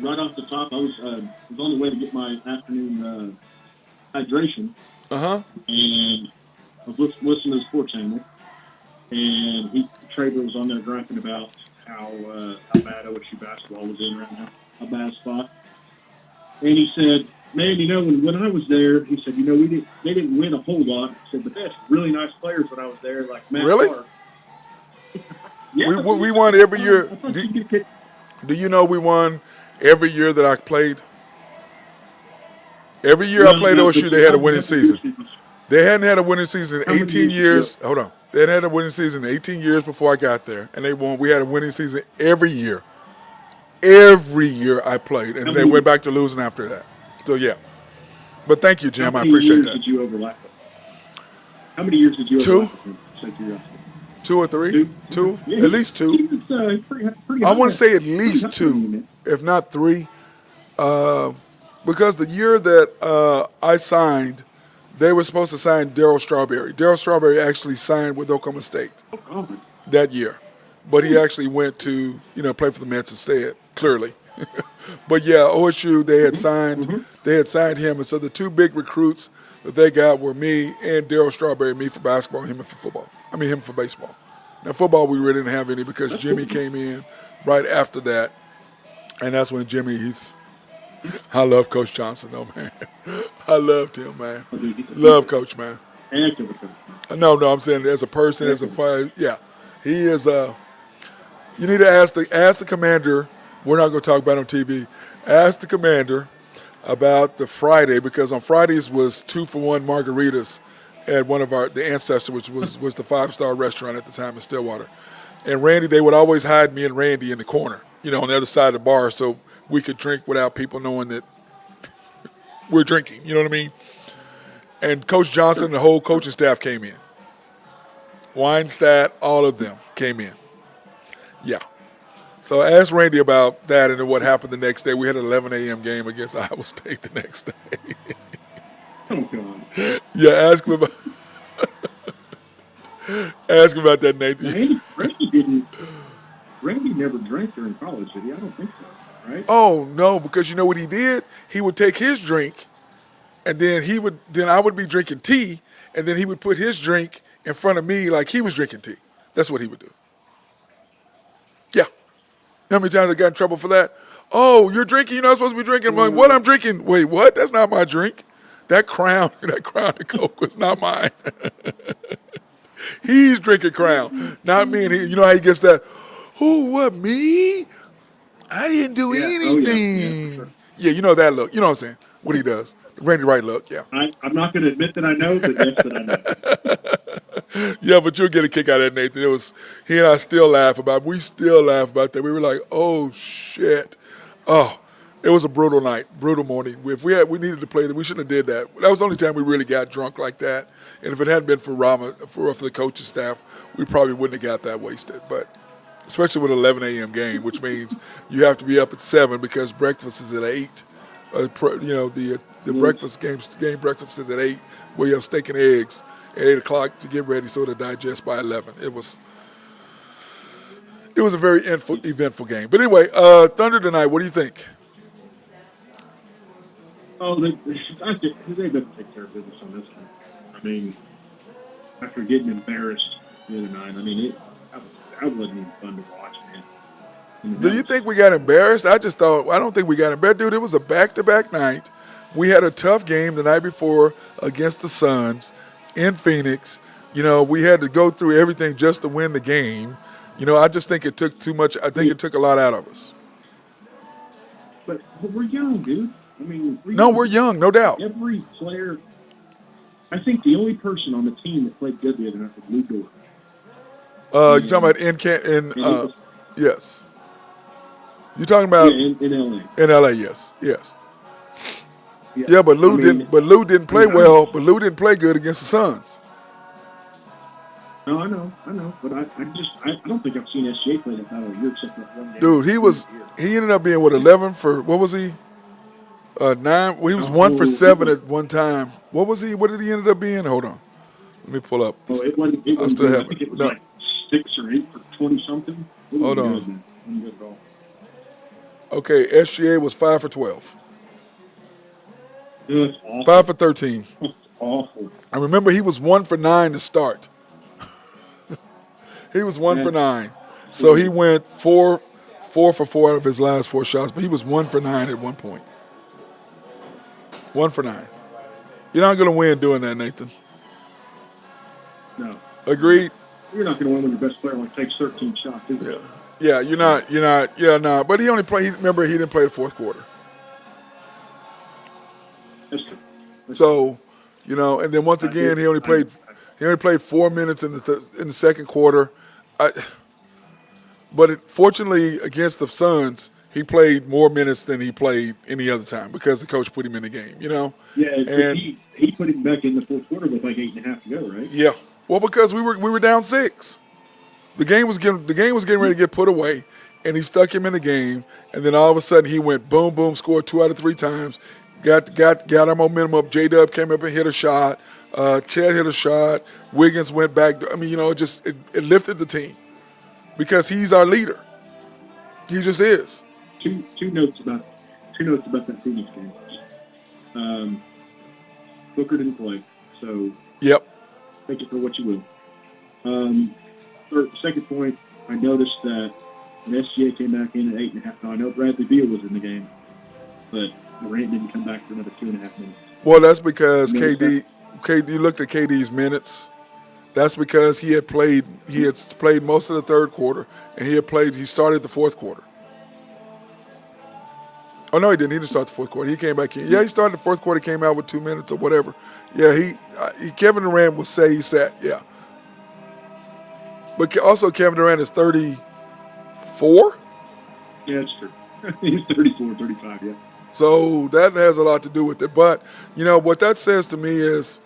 Right off the top, I was on the way to get my afternoon hydration. And I was listening to the sports channel, and Trader was on there griping about how bad OSU basketball was in right now, a bad spot. And he said, man, when I was there, he said, they didn't win a whole lot. He said, but they had really nice players when I was there, like Matt
Really?
Clark. Yeah,
we won every year.
I thought you'd get picked.
Do you know we won every year that I played? Every year I played OSU, they had a winning season. They hadn't had a winning season in 18 years. Hold on. They hadn't had a winning season in 18 years before I got there, and they won. We had a winning season every year. Every year I played, and they went back to losing after that. So, yeah. But thank you, Jim. I appreciate that.
How many years did you overlap with? How many years did you overlap with him? Say curiosity.
2 or 3? Two?
Yeah,
at least 2.
Pretty
I want to
high.
say at least
Pretty
2, if not 3. Because the year that I signed, they were supposed to sign Darryl Strawberry. Darryl Strawberry actually signed with Oklahoma State that year. But he actually went to, play for the Mets instead, clearly. But, yeah, OSU, they had signed him. And so the 2 big recruits that they got were me and Darryl Strawberry, me for basketball, him for football. Him for baseball. Now, football, we really didn't have any because Jimmy came in right after that. And that's when I love Coach Johnson, though, man. I loved him, man. Love Coach, man. No, I'm saying as a person, as a fire, yeah. He is you need to ask the commander. We're not going to talk about it on TV. Ask the commander about the Friday, because on Fridays was 2-for-1 margaritas at one of the Ancestor, which was the 5-star restaurant at the time in Stillwater. And Randy, they would always hide me and Randy in the corner, on the other side of the bar, so we could drink without people knowing that we're drinking. You know what I mean? And Coach Johnson and the whole coaching staff came in. Weinstadt, all of them came in. Yeah. So I asked Randy about that and then what happened the next day. We had an 11 a.m. game against Iowa State the next day.
Oh, God.
Yeah, ask him about that, Nathan.
Randy never drank during college, did he? I don't think so, right?
Oh, no, because you know what he did? He would take his drink, and then I would be drinking tea, and then he would put his drink in front of me like he was drinking tea. That's what he would do. Yeah. You know how many times I got in trouble for that? Oh, you're drinking. You're not supposed to be drinking. I'm like, what? I'm drinking. Wait, what? That's not my drink. That Crown of Coke was not mine. He's drinking Crown, not me. And you know how he gets that? Who? What? Me? I didn't do anything.
Sure.
Yeah, you know that look. You know what I'm saying? What he does. The Randy Wright look, yeah.
I'm not going to admit that I know, but yes, that I know.
Yeah, but you'll get a kick out of that, Nathan. He and I still laugh about it. We still laugh about that. We were like, oh, shit. Oh, it was a brutal night, brutal morning. If we needed to play, we shouldn't have did that. That was the only time we really got drunk like that. And if it hadn't been for Rama, for the coaching staff, we probably wouldn't have got that wasted. But especially with an 11 a.m. game, which means you have to be up at 7 because breakfast is at 8. The breakfast game breakfast is at 8, where you have steak and eggs at 8 o'clock to get ready so to digest by 11. It was a very eventful game. But anyway, Thunder tonight, what do you think?
Oh, they better take care of business on this one. I mean, after getting embarrassed the other night, I mean, that wasn't even fun to watch, man.
Do you think we got embarrassed? I don't think we got embarrassed. Dude, it was a back-to-back night. We had a tough game the night before against the Suns in Phoenix. You know, we had to go through everything just to win the game. You know, I just think it took too much. I think it took a lot out of us.
But we're young, dude. I mean,
we're young, no doubt.
Every player, I think the only person on the team that played good the other night was Lou Dort.
You're talking about yes. You're talking about
in LA.
In LA, yes. Yeah, but Lou didn't play well. But Lou didn't play good against the Suns.
No, I know, but I don't think I've seen SGA play that bad all year except that one game.
Dude, he ended up being 11 for what was he? 9. Well, he was 1 for 7 at one time. What was he? What did he end up being? Hold on, let me pull up.
Oh, it wasn't I think it was like 6 or 8 for 20 something.
Hold on. Okay, SGA was 5 for 12.
That's awful.
5 for 13.
That's awful.
I remember he was 1 for 9 to start. He was 1 for 9. So he went 4 for 4 out of his last 4 shots, but he was 1 for 9 at one point. 1 for 9. You're not going to win doing that, Nathan.
No.
Agreed?
You're not going to win when your best player only takes 13 shots, is it?
Yeah, you're not. Yeah, no. But he only played. Remember, he didn't play the fourth quarter.
That's true.
So, and then once again, he only played 4 minutes in the second quarter. But fortunately, against the Suns, he played more minutes than he played any other time because the coach put him in the game.
Yeah, and he put him back in the fourth quarter with like 8.5 to go, right?
Yeah. Well, because we were down 6. The game was getting ready to get put away, and he stuck him in the game. And then all of a sudden, he went boom, boom, scored 2 out of 3 times. Got our momentum up. J-Dub came up and hit a shot. Chet hit a shot. Wiggins went back. I mean, it lifted the team because he's our leader. He just is.
Two notes about that Phoenix game. Booker didn't play, so
yep.
Take it for what you will. Second point, I noticed that when SGA came back in at 8.5. Now I know Bradley Beal was in the game, but Durant didn't come back for another 2.5 minutes.
Well, that's because KD looked at KD's minutes. That's because he had played most of the third quarter, and he started the fourth quarter. Oh, no, he didn't. He didn't start the fourth quarter. He came back in. Yeah, he started the fourth quarter, came out with 2 minutes or whatever. Yeah, Kevin Durant will say he sat, yeah. But also Kevin Durant is 34?
Yeah, that's true. He's 34, 35, yeah.
So that has a lot to do with it. But, what that says to me is,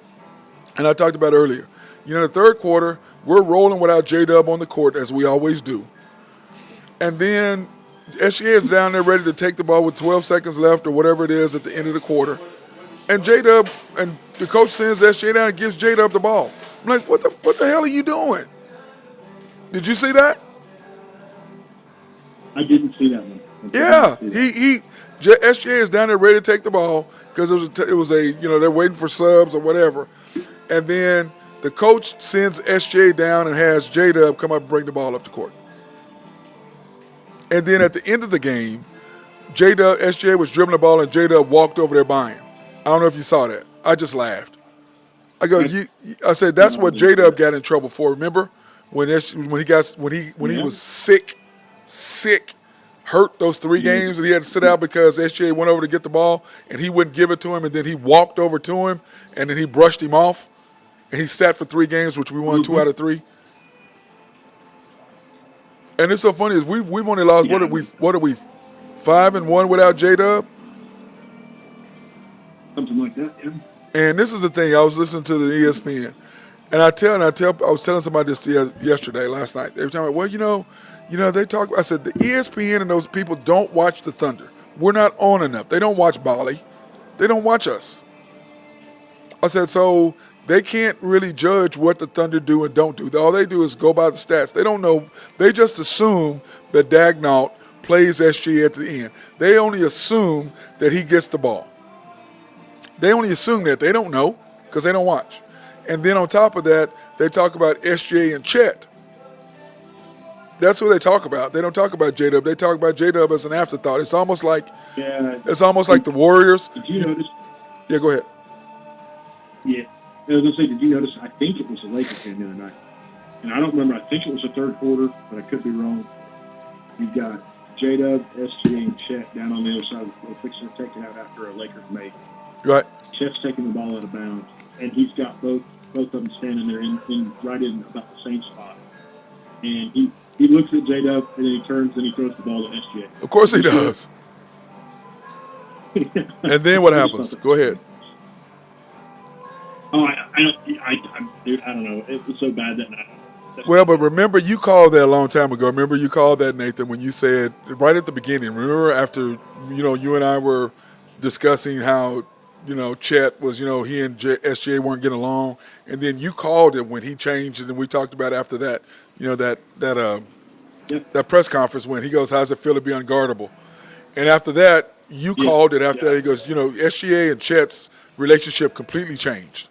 and I talked about earlier, the third quarter, we're rolling without J-Dub on the court, as we always do. And then SGA is down there ready to take the ball with 12 seconds left or whatever it is at the end of the quarter. And J-Dub, and the coach sends SGA down and gives J-Dub the ball. I'm like, what the hell are you doing? Did you see that?
I didn't see that one.
Yeah, SGA is down there ready to take the ball because it was a they're waiting for subs or whatever, and then the coach sends SGA down and has J-Dub come up and bring the ball up the court. And then at the end of the game, SGA was dribbling the ball and J-Dub walked over there by him. I don't know if you saw that. I just laughed. I said that's what J-Dub got in trouble for. Remember when he was sick, hurt those 3 games and he had to sit out because SGA went over to get the ball and he wouldn't give it to him and then he walked over to him and then he brushed him off and he sat for 3 games, which we won 2 out of 3. And it's so funny is we've only lost what are we 5-1 without J-Dub?
Something like that, yeah.
And this is the thing. I was listening to the ESPN, and I was telling somebody this last night. They were talking about, they talk. I said the ESPN and those people don't watch the Thunder. We're not on enough. They don't watch Bali. They don't watch us. I said so they can't really judge what the Thunder do and don't do. All they do is go by the stats. They don't know. They just assume that Daigneault plays SGA at the end. They only assume that he gets the ball. They only assume that. They don't know because they don't watch. And then on top of that, they talk about SGA and Chet. That's who they talk about. They don't talk about J-Dub. They talk about J-Dub as an afterthought. It's almost like the Warriors.
Did you notice?
Yeah, go ahead.
Yeah. I was going to say, did you notice? I think it was the Lakers game the other night. And I don't remember. I think it was the third quarter, but I could be wrong. You've got J-Dub, SGA, and Chet down on the other side of the floor, fixing to take it out after a Lakers make.
Right.
Chet's taking the ball out of bounds, and he's got both of them standing there right in about the same spot. And he looks at J-Dub, and then he turns and he throws the ball to SGA.
Of course he does. And then what happens? Go ahead.
Oh, I don't know. It was so bad that night.
Well, but remember, you called that a long time ago. Remember, you called that, Nathan, when you said right at the beginning. Remember, after you and I were discussing how Chet was he and SGA weren't getting along, and then you called it when he changed, and then we talked about after that. That press conference when he goes, "How's it feel to be unguardable?" And after that, you called it. After that, he goes, SGA and Chet's relationship completely changed.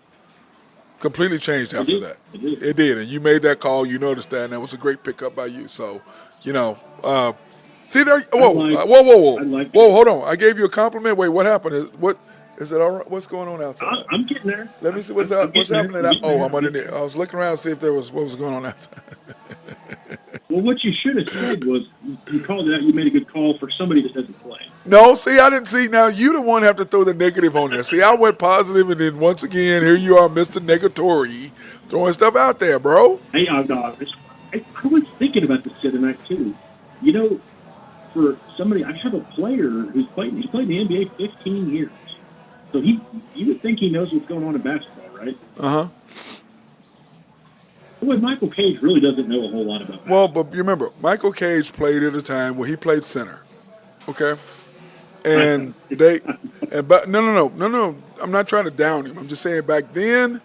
Completely changed after that. It did, and you made that call. You noticed that, and that was a great pickup by you. So, see there. Whoa! Hold on. I gave you a compliment. Wait, what happened? What is it? All right? What's going on outside?
I'm getting there.
Let me see what's happening. I'm underneath. I was looking around to see if there was what was going on outside.
Well, what you should have said was you called it out. You made a good call for somebody that doesn't play.
No, see, I didn't see. Now, you the one have to throw the negative on there. See, I went positive, and then once again, here you are, Mr. Negatory, throwing stuff out there, bro.
Hey, I was thinking about this the other night, too. For somebody, I have a player he's played in the NBA 15 years. So you would think he knows what's going on in basketball, right?
Uh-huh.
Well, Michael Cage really doesn't know a whole lot about basketball.
Well, but you remember, Michael Cage played at a time where he played center, okay? And no. I'm not trying to down him. I'm just saying back then,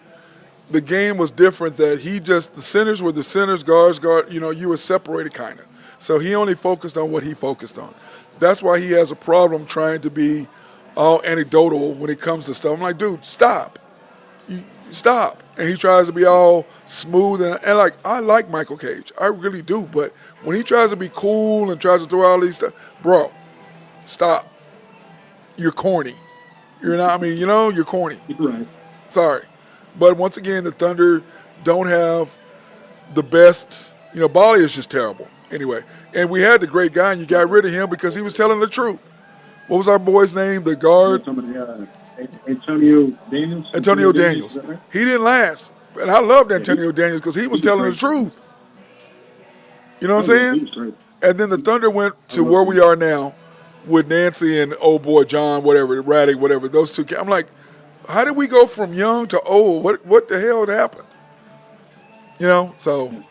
the game was different. That the centers were the centers, guards. You were separated kind of. So he only focused on what he focused on. That's why he has a problem trying to be all anecdotal when it comes to stuff. I'm like, dude, stop. Stop. And he tries to be all smooth and like, I like Michael Cage. I really do. But when he tries to be cool and tries to throw all these stuff, bro, stop. You're corny. You're corny.
Right.
Sorry. But once again, the Thunder don't have the best, Bali is just terrible. Anyway, and we had the great guy, and you got rid of him because he was telling the truth. What was our boy's name? The guard?
Antonio Daniels.
Antonio Daniels. Right? He didn't last. And I loved Antonio Daniels because he was telling the truth. You know what I'm saying? And then the Thunder went to where we are now, with Nancy and old boy John, whatever, Raddick, whatever, those two. I'm like, how did we go from young to old? What the hell had happened? So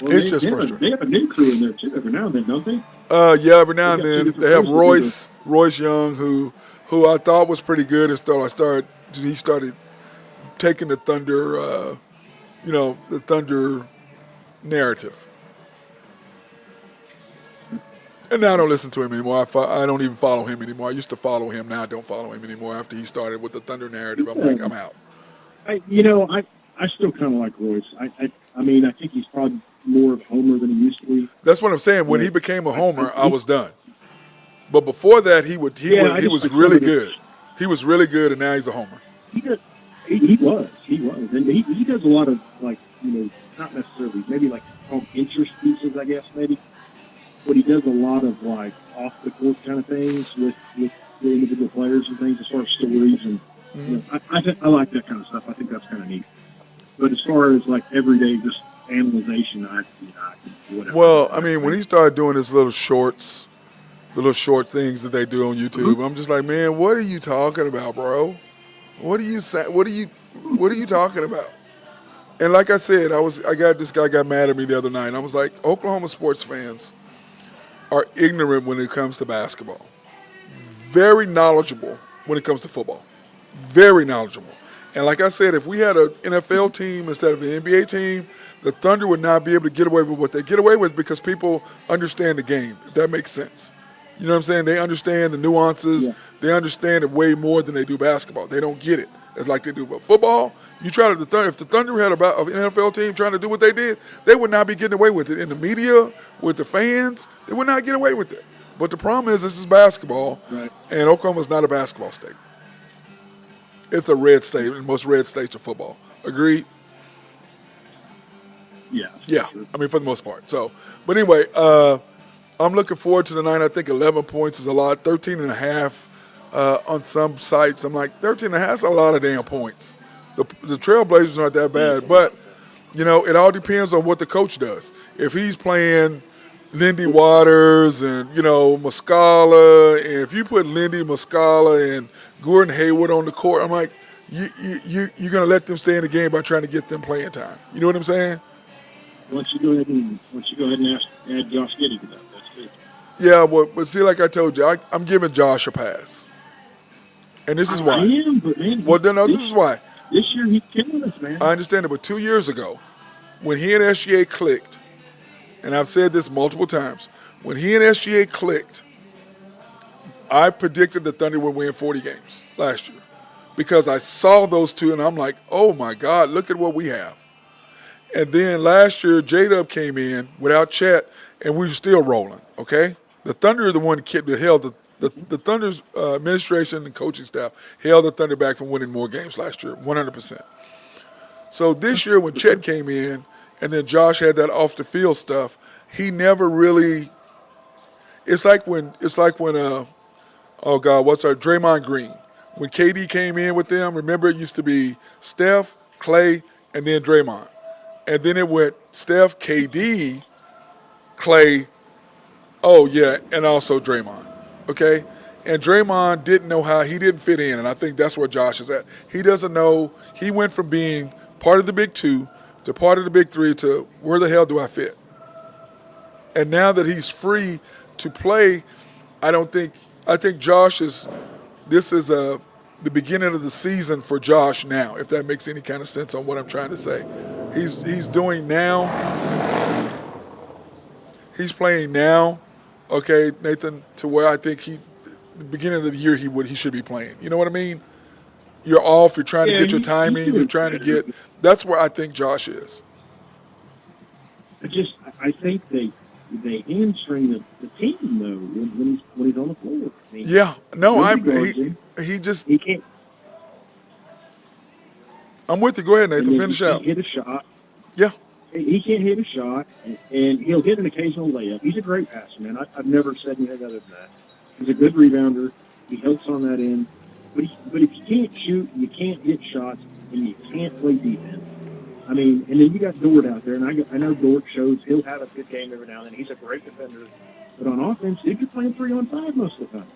Well,
it's just frustrating.
they have a new crew in there too every now and then, don't they?
Yeah, every now and
They've got two
then
different
they have
crews that
Royce Young, who I thought was pretty good, and he started taking the Thunder, the Thunder narrative. And now I don't listen to him anymore. I don't even follow him anymore. I used to follow him. Now I don't follow him anymore after he started with the Thunder narrative. I'm like, I'm out.
I still kind of like Royce. I mean, I think he's probably more of a homer than he used to be.
That's what I'm saying. When he became a homer, I was done. But before that, he was really good. He was really good, and now he's a homer.
He was, and he does a lot of not necessarily maybe like interest pieces, I guess maybe. But he does a lot of like off the court kind of things with the individual players and things as far as stories and I like that kind of stuff. I think that's kind of neat. But as far as like everyday just analyzation, whatever.
Well, I mean, when he started doing his little short things that they do on YouTube, I'm just like, man, what are you talking about, bro? What are you saying? What are you talking about? And like I said, this guy got mad at me the other night. I was like, Oklahoma sports fans are ignorant when it comes to basketball. Very knowledgeable when it comes to football. Very knowledgeable. And like I said, if we had an NFL team instead of an NBA team, the Thunder would not be able to get away with what they get away with because people understand the game, if that makes sense. You know what I'm saying? They understand the nuances. Yeah. They understand it way more than they do basketball. They don't get it. It's like they do. But football, if the Thunder had an NFL team trying to do what they did, they would not be getting away with it. In the media, with the fans, they would not get away with it. But the problem is this is basketball, right, and Oklahoma's not a basketball state. It's a red state, and most red states are football. Agreed?
Yeah.
Yeah, sure. I mean, for the most part. So, but anyway, I'm looking forward to the night. I think 11 points is a lot. 13 and a half on some sites. I'm like, 13 and a half is a lot of damn points. The Trailblazers aren't that bad, but, it all depends on what the coach does. If he's playing Lindy Waters and, Muscala, and if you put Lindy, Muscala, and Gordon Hayward on the court, I'm like, you're going to let them stay in the game by trying to get them playing time. You know what I'm saying?
Once you go ahead and add Josh Giddey to that, that's good.
Yeah, but see, like I told you, I'm giving Josh a pass. And this is why.
I am, but man.
This is why.
This year he's killing us, man.
I understand it, but 2 years ago, when he and SGA clicked, and I've said this multiple times, when he and SGA clicked, I predicted the Thunder would win 40 games last year because I saw those two, and I'm like, oh, my God, look at what we have. And then last year, J-Dub came in without Chet, and we were still rolling, okay? The Thunder are the one that held the Thunder's administration and coaching staff held the Thunder back from winning more games last year, 100%. So this year when Chet came in and then Josh had that off-the-field stuff, he never really – it's like when Draymond Green. When KD came in with them, remember it used to be Steph, Clay, and then Draymond. And then it went Steph, KD, Clay, and also Draymond, okay? And Draymond didn't know how – he didn't fit in, and I think that's where Josh is at. He doesn't know – he went from being part of the Big Two to part of the Big Three to where the hell do I fit? And now that he's free to play, I think Josh is – this is the beginning of the season for Josh now, if that makes any kind of sense on what I'm trying to say. He's doing now. He's playing now, okay, Nathan, to where I think the beginning of the year he should be playing. You know what I mean? You're off. You're trying to get your timing. You're trying to get. That's where I think Josh is.
I think they hamstring the team though when he's on the floor. I mean,
yeah, no, he
can't.
I'm with you. Go ahead, Nathan. Finish out.
He can't hit a shot.
Yeah.
He can't hit a shot, and he'll hit an occasional layup. He's a great passer, man. I've never said anything other than that. He's a good rebounder. He helps on that end. But if you can't shoot, you can't hit shots, and you can't play defense. I mean, and then you got Dort out there, and I know Dort shows he'll have a good game every now and then. He's a great defender. But on offense, dude, you're playing 3-on-5 most of the time.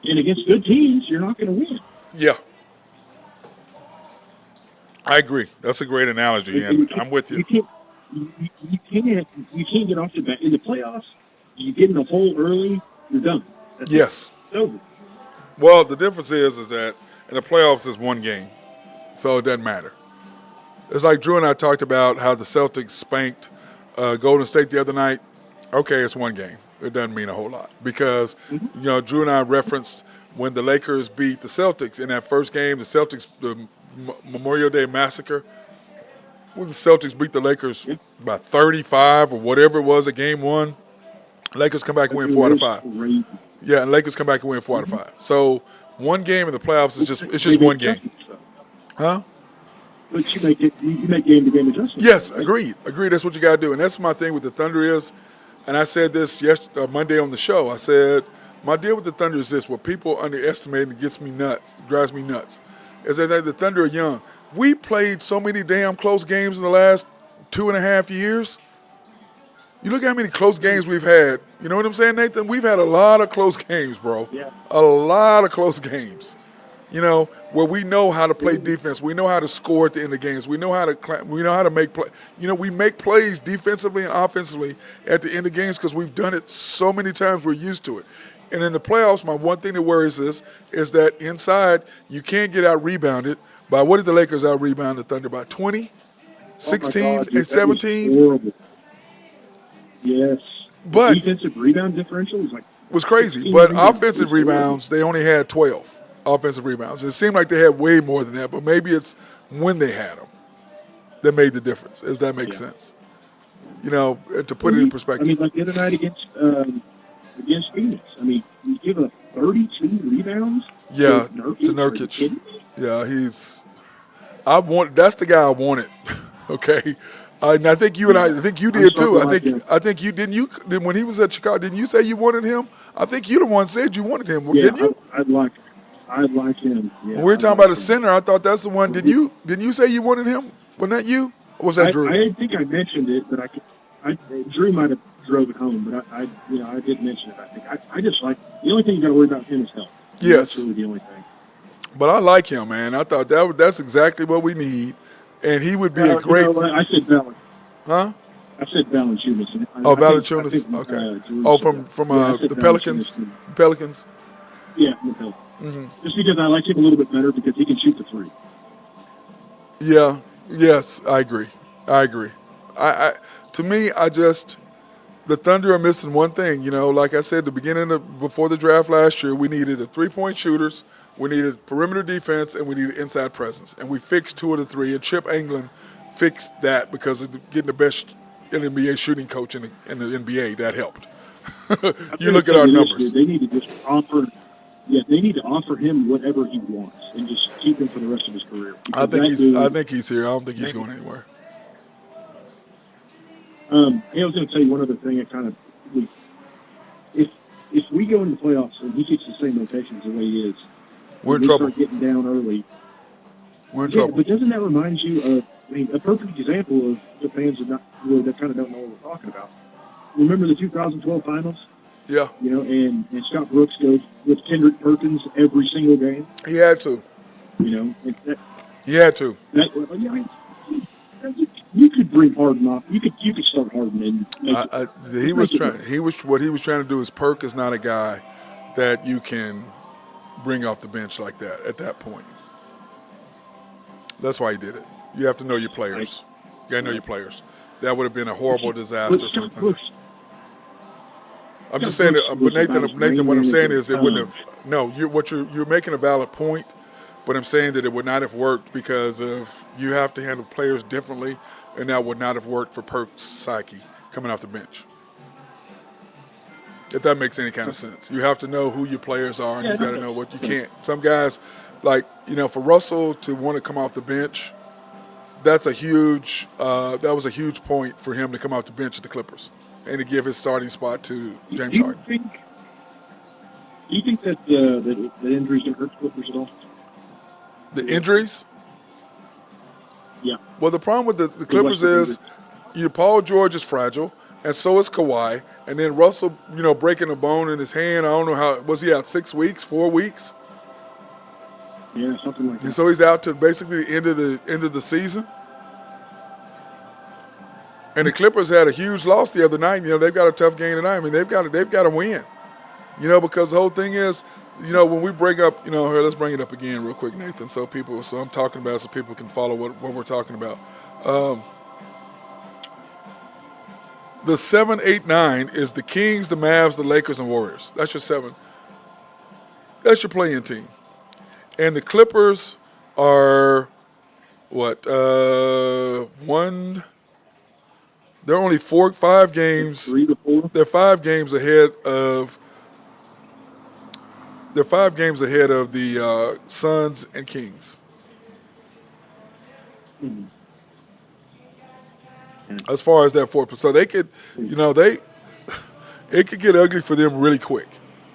And against good teams, you're not going to win.
Yeah. I agree. That's a great analogy, and I'm with you.
You can't get off the bat. In the playoffs, you get in the hole early, you're done. That's
Yes.
It's over.
Well, the difference is that in the playoffs is one game, so it doesn't matter. It's like Drew and I talked about how the Celtics spanked Golden State the other night. Okay, it's one game. It doesn't mean a whole lot because, Drew and I referenced when the Lakers beat the Celtics in that first game, the Celtics, the Memorial Day Massacre, when the Celtics beat the Lakers by 35 or whatever it was at game one. Lakers come back and win 4 out of 5.
Crazy.
Yeah, and Lakers come back and win 4 out of 5. So one game in the playoffs is just one game. Huh?
But you make game-to-game adjustments.
Yes, agreed. That's what you got to do. And that's my thing with the Thunder is, and I said this Monday on the show, I said, my deal with the Thunder is this, what people underestimate and gets me nuts, drives me nuts, is that the Thunder are young. We played so many damn close games in the last 2.5 years. You look at how many close games we've had. You know what I'm saying, Nathan? We've had a lot of close games, bro.
Yeah.
A lot of close games. Where we know how to play defense. We know how to score at the end of games. We know how to make play. We make plays defensively and offensively at the end of games because we've done it so many times. We're used to it. And in the playoffs, my one thing that worries us is that inside you can't get out rebounded by what did the Lakers out rebound the Thunder by 20, 16, and 17?
Horrible. Yes.
But
the defensive rebound differential
was crazy. But offensive rebounds, they only had 12. Offensive rebounds. It seemed like they had way more than that, but maybe it's when they had them that made the difference, if that makes sense. To put it in perspective.
Like the other night against Phoenix. You give up 32 rebounds
to Nurkic. Yeah, that's the guy I wanted. Okay. And I think you did too. I think you didn't. When he was at Chicago, didn't you say you wanted him? I think you the one said you wanted him, didn't you?
I'd like him. Yeah,
when we were talking about a center, I thought that's the one. Didn't you say you wanted him? Wasn't that you? Or was that Drew?
I think I mentioned it, but Drew might have drove it home, but I did mention it. I think I just like the only thing you got to worry about him is health.
Yes,
that's really the only thing.
But I like him, man. I thought that's exactly what we need, and he would be a great.
I said Valanciunas.
Huh?
I said Valanciunas.
Valanciunas. Okay. From the Pelicans. Pelicans.
Yeah, the Pelicans. Mm-hmm. Just because I like him a little bit better because he can shoot the three.
Yeah. Yes, I agree. To me, the Thunder are missing one thing. Like I said, before the draft last year, we needed the 3-point shooters, we needed perimeter defense, and we needed inside presence. And we fixed 2 of the 3. And Chip England fixed that because of getting the best NBA shooting coach in the NBA. That helped. You look at our numbers.
They need to just offer. Yeah, they need to offer him whatever he wants and just keep him for the rest of his career.
I think he's here. I don't think he's going anywhere.
I was going to tell you one other thing. If we go into the playoffs and he keeps the same rotations the way he is,
we're in trouble.
Start getting down early.
We're in trouble.
But doesn't that remind you of? A perfect example of the fans that kind of don't know what we're talking about. Remember the 2012 finals?
Yeah.
And Scott Brooks goes with Kendrick Perkins every single game.
He had to.
He had to. You could bring Harden off. You could start Harden in.
What he was trying to do is Perk is not a guy that you can bring off the bench like that at that point. That's why he did it. You have to know your players. You got to know your players. That would have been a horrible disaster for the Thunder. I'm just saying that, but Nathan, what I'm saying is it wouldn't have. No, you're making a valid point, but I'm saying that it would not have worked because of you have to handle players differently, and that would not have worked for Perk's psyche coming off the bench. If that makes any kind of sense, you have to know who your players are, and you got to know what you can't. Some guys, for Russell to want to come off the bench, that was a huge point for him to come off the bench at the Clippers. And to give his starting spot to James Harden.
Do you think that the injuries can hurt the Clippers at all?
The injuries?
Yeah.
Well, the problem with the Clippers is Paul George is fragile. and so is Kawhi. And then Russell, breaking a bone in his hand. I don't know how, was he out 6 weeks, 4 weeks?
Yeah, something like
And
that.
so he's out to basically the end of the season. And the Clippers had a huge loss the other night. They've got a tough game tonight. I mean, they've got to win. Because the whole thing is, when we break up, here, let's bring it up again real quick, Nathan, so I'm talking about it so people can follow what we're talking about. The 7, 8, 9 is the Kings, the Mavs, the Lakers, and Warriors. That's your 7. That's your play-in team. And the Clippers are, what, one, they're only 5 games.
3 to 4.
They're 5 games ahead of the Suns and Kings.
Mm-hmm.
As far as that 4, so they could, it could get ugly for them really quick.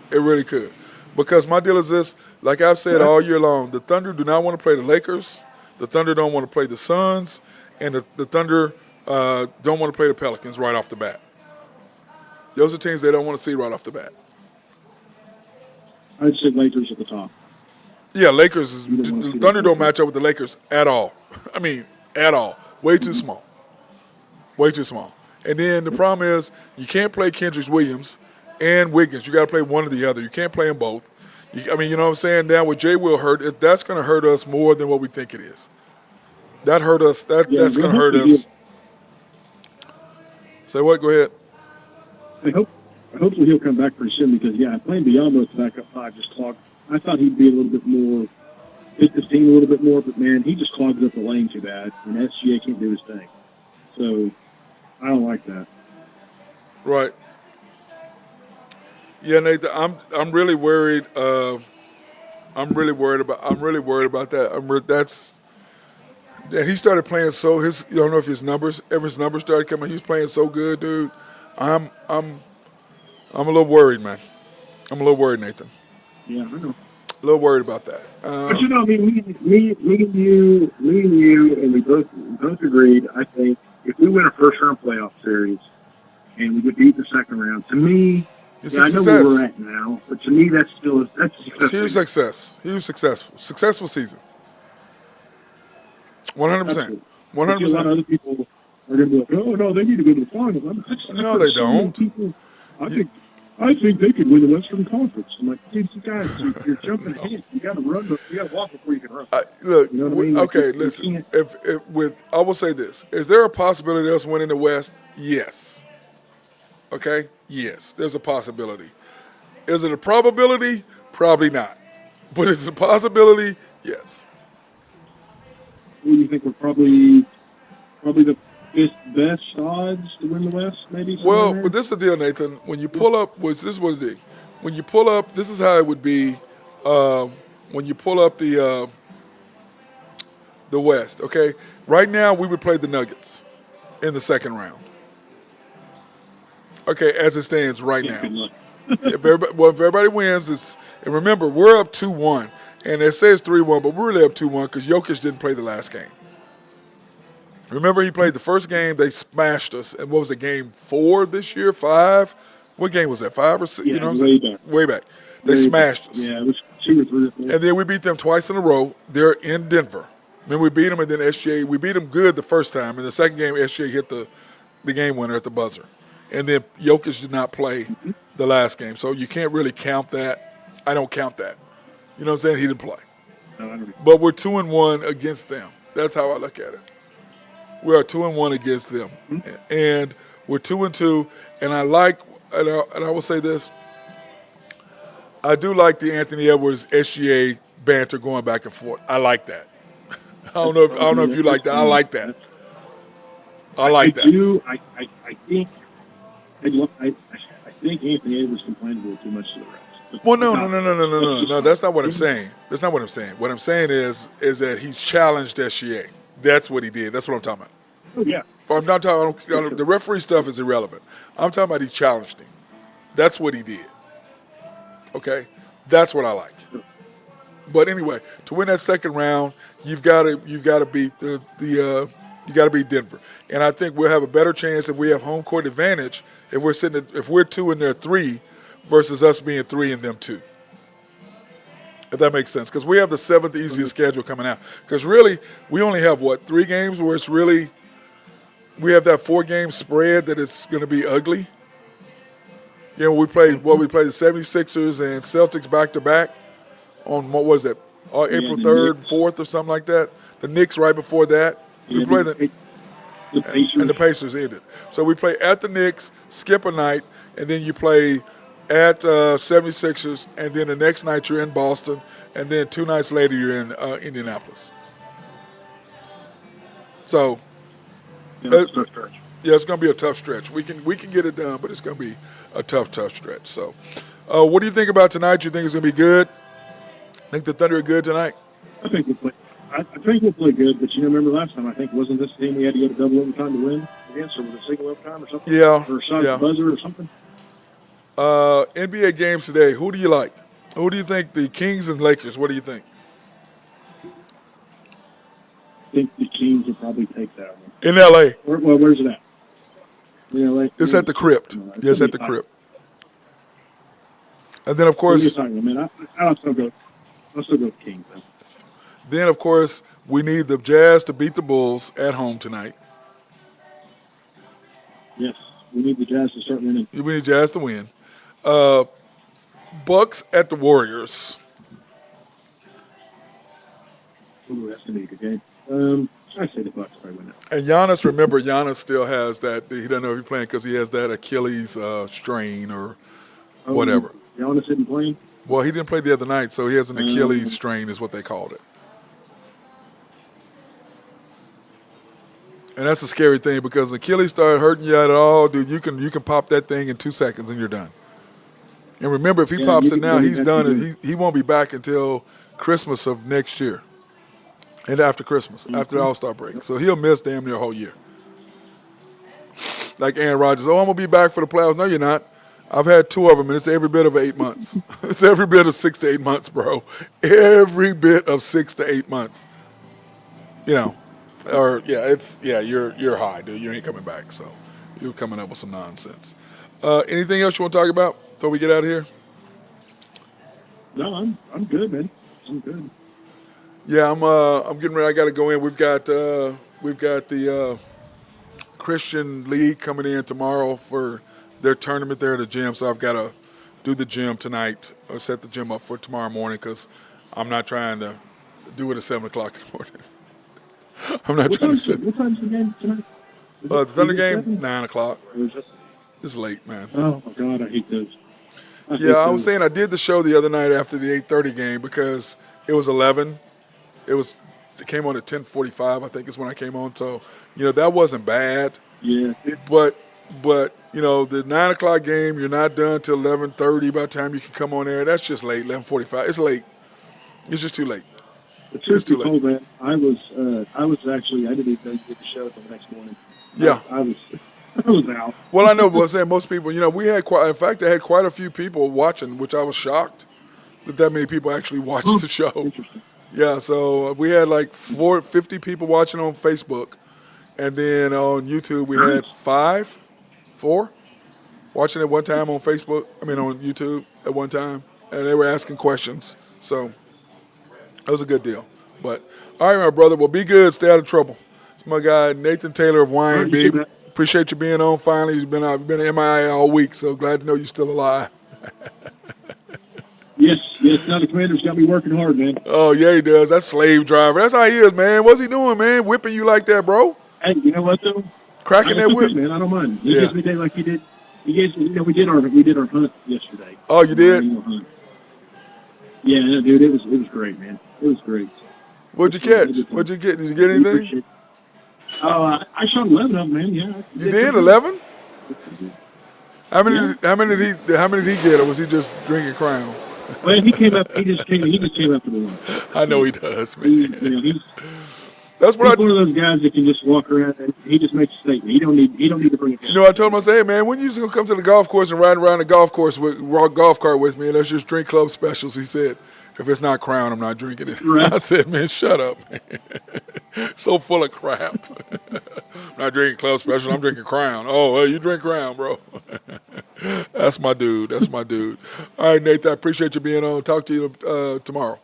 It really could, because my deal is this: like I've said all year long, the Thunder do not want to play the Lakers. The Thunder don't want to play the Suns, and the Thunder don't want to play the Pelicans right off the bat. Those are teams they don't want to see right off the bat.
I'd say Lakers at the top.
Yeah, Lakers. The Thunder don't match up with the Lakers at all. I mean, at all. Way too small. Way too small. And then the problem is you can't play Kendrick Williams and Wiggins. You got to play one or the other. You can't play them both. You know what I'm saying? Now with Jay Will hurt, that's going to hurt us more than what we think it is. That hurt us. That's going to hurt us. Say what? Go ahead.
Hopefully he'll come back pretty soon because, playing Biyombo at the backup 5 just clogged. I thought he'd be a little bit more, fit this team a little bit more, but, man, he just clogs up the lane too bad, and SGA can't do his thing. So I don't like that.
Right. Yeah, Nathan, I'm really worried. I'm really worried about that. And he started playing you don't know if his numbers started coming. He was playing so good, dude. I'm a little worried, man. I'm a little worried, Nathan.
Yeah, I know.
A little worried about that.
But me and you, and we both agreed. I think if we win a first-round playoff series and we get beat in the second round, to me, I know where we're at now, but to me, that's a success.
Huge success. Huge successful season. 100%. 100%.
A lot of other people are going to be like, oh no, they need to go to the finals.
No, they don't.
I think they could win the Western Conference. I'm like, dude, you guys, you're jumping ahead. You got to run, you got to walk before you can run.
Look,
you know what I mean?
Okay, listen. I will say this: is there a possibility of us winning the West? Yes. Okay, yes, there's a possibility. Is it a probability? Probably not. But is it a possibility? Yes.
What do you think? We're probably the fifth best odds to win the West, maybe.
Well, but this is the deal, Nathan. When you pull up, this is what it is. When you pull up, this is how it would be. When you pull up the West, okay. Right now, we would play the Nuggets in the second round. Okay, as it stands right now. If everybody wins, and remember, we're up 2-1, and it says 3-1, but we're really up 2-1 because Jokic didn't play the last game. Remember, he played the first game. They smashed us. And what was it, game 4 this year, 5? What game was that, 5 or 6?
Yeah,
you know what I'm saying? Way back. They smashed us.
Yeah, it was 2 or 3 or 4.
And then we beat them twice in a row. They're in Denver. Then we beat them, and then SGA. We beat them good the first time. In the second game, SGA hit the game winner at the buzzer. And then Jokic did not play the last game. So you can't really count that. I don't count that. You know what I'm saying? He didn't play.
No, I don't.
But we're 2-1 against them. That's how I look at it. We are 2-1 against them. And we're 2-2. And I will say this. I do like the Anthony Edwards SGA banter going back and forth. I like that. I don't know if you like that. I like that. I like that.
I think Anthony Edwards complained a little too much to the refs.
Well, no. That's not what I'm saying. That's not what I'm saying. What I'm saying is that he challenged SGA. That's what he did. That's what I'm talking about.
Oh, yeah.
I'm not talking. The referee stuff is irrelevant. I'm talking about he challenged him. That's what he did. Okay, that's what I like. But anyway, to win that second round, you've got to beat the You got to beat Denver, and I think we'll have a better chance if we have home court advantage if we're 2 and they're 3, versus us being 3 and them 2. If that makes sense, because we have the 7th easiest schedule coming out. Because really, we only have 3 games where it's really we have that 4-game spread that it's going to be ugly. You know, we played the 76ers and Celtics back to back on what was it, April 3rd, 4th, or something like that. The Knicks right before that. We play the Pacers. And the Pacers ended. So we play at the Knicks, skip a night, and then you play at 76ers, and then the next night you're in Boston, and then 2 nights later you're in Indianapolis. So, it's going to be a tough stretch. We can get it done, but it's going to be a tough stretch. So, what do you think about tonight? You think it's going to be good? Think the Thunder are good tonight?
I think we'll play. I think we'll play good, but remember last time, I think, wasn't this the game we had to go to double overtime to win against, or was it single overtime or something?
Yeah.
Or shot buzzer or something?
NBA games today, who do you like? Who do you think, the Kings and Lakers, what do you think?
I think the Kings will probably take that one.
In L.A.
Where's it at? In L.A.?
It's at the Crypt. Yes, at the Crypt. And then, of course...
I'll still go with Kings, though.
Then, of course, we need the Jazz to beat the Bulls at home tonight.
Yes, we need the Jazz to start winning.
We need Jazz to win. Bucks at the Warriors.
Ooh, that's going to be a good game. I say the Bucks probably win it.
And Giannis still has that. He doesn't know if he's playing because he has that Achilles strain or whatever.
Giannis isn't playing?
Well, he didn't play the other night, so he has an Achilles strain is what they called it. And that's a scary thing because Achilles started hurting you at all, dude. You can pop that thing in 2 seconds and you're done. And remember, if he pops it now, he's done. He won't be back until Christmas of next year, and after Christmas, after the All-Star break. So he'll miss damn near a whole year. Like Aaron Rodgers, I'm gonna be back for the playoffs. No, you're not. I've had 2 of them, and it's every bit of 8 months. It's every bit of 6 to 8 months, bro. Every bit of 6 to 8 months. You know. You're high, dude. You ain't coming back, so you're coming up with some nonsense. Anything else you want to talk about before we get out of here?
No, I'm good, man. I'm good.
Yeah, I'm getting ready. I got to go in. We've got the Christian League coming in tomorrow for their tournament there at the gym, so I've got to do the gym tonight or set the gym up for tomorrow morning because I'm not trying to do it at 7 o'clock in the morning. I'm not trying to sit.
What time's the game tonight?
The Thunder game, 9 o'clock. It's late, man.
Oh, my God, I hate those.
I was saying I did the show the other night after the 8:30 game because it was 11. It came on at 10:45, I think is when I came on. So, that wasn't bad.
Yeah.
But the 9 o'clock game, you're not done till 11:30 by the time you can come on there. That's just late, 11:45. It's late. It's just too late.
The truth be told, man, I was actually, I didn't even know you did the show until the next morning.
Yeah.
I was out.
Well, I know, but I'm saying most people, we had I had quite a few people watching, which I was shocked that many people actually watched the show.
Interesting.
Yeah, so we had like 50 people watching on Facebook, and then on YouTube we had 4 watching at one time on Facebook, on YouTube at one time, and they were asking questions, so that was a good deal. But, all right, my brother, well, be good, stay out of trouble. It's my guy, Nathan Taylor of Wine Beep. Appreciate you being on finally. You've been MIA all week, so glad to know you're still alive.
Yes. Now the commander's got me working hard, man.
Oh, yeah, he does. That's slave driver. That's how he is, man. What's he doing, man? Whipping you like that, bro?
Hey, you know what, though?
Cracking that whip.
Man, I don't mind. He gives me day like he did. We did our hunt yesterday.
Oh, you did?
Yeah, dude, it was great, man. It was great.
What'd you catch? What'd you get? Did you get anything?
Oh, I shot 11 of them, man. Yeah.
You did 11? How many did he get, or was he just drinking Crown?
Well, he came up. He just came up to the one.
I know he does, man.
He's
That's what
one of those guys that can just walk around and he just makes a statement. He don't need to bring it down.
I told him, I said, hey, man, when you just gonna come to the golf course and ride around the golf course with golf cart with me and let's just drink club specials? He said, If it's not Crown, I'm not drinking it.
Right.
I said, man, shut up, man. So full of crap. I'm not drinking Club Special. I'm drinking Crown. Oh, well, you drink Crown, bro. That's my dude. That's my dude. All right, Nathan, I appreciate you being on. Talk to you tomorrow.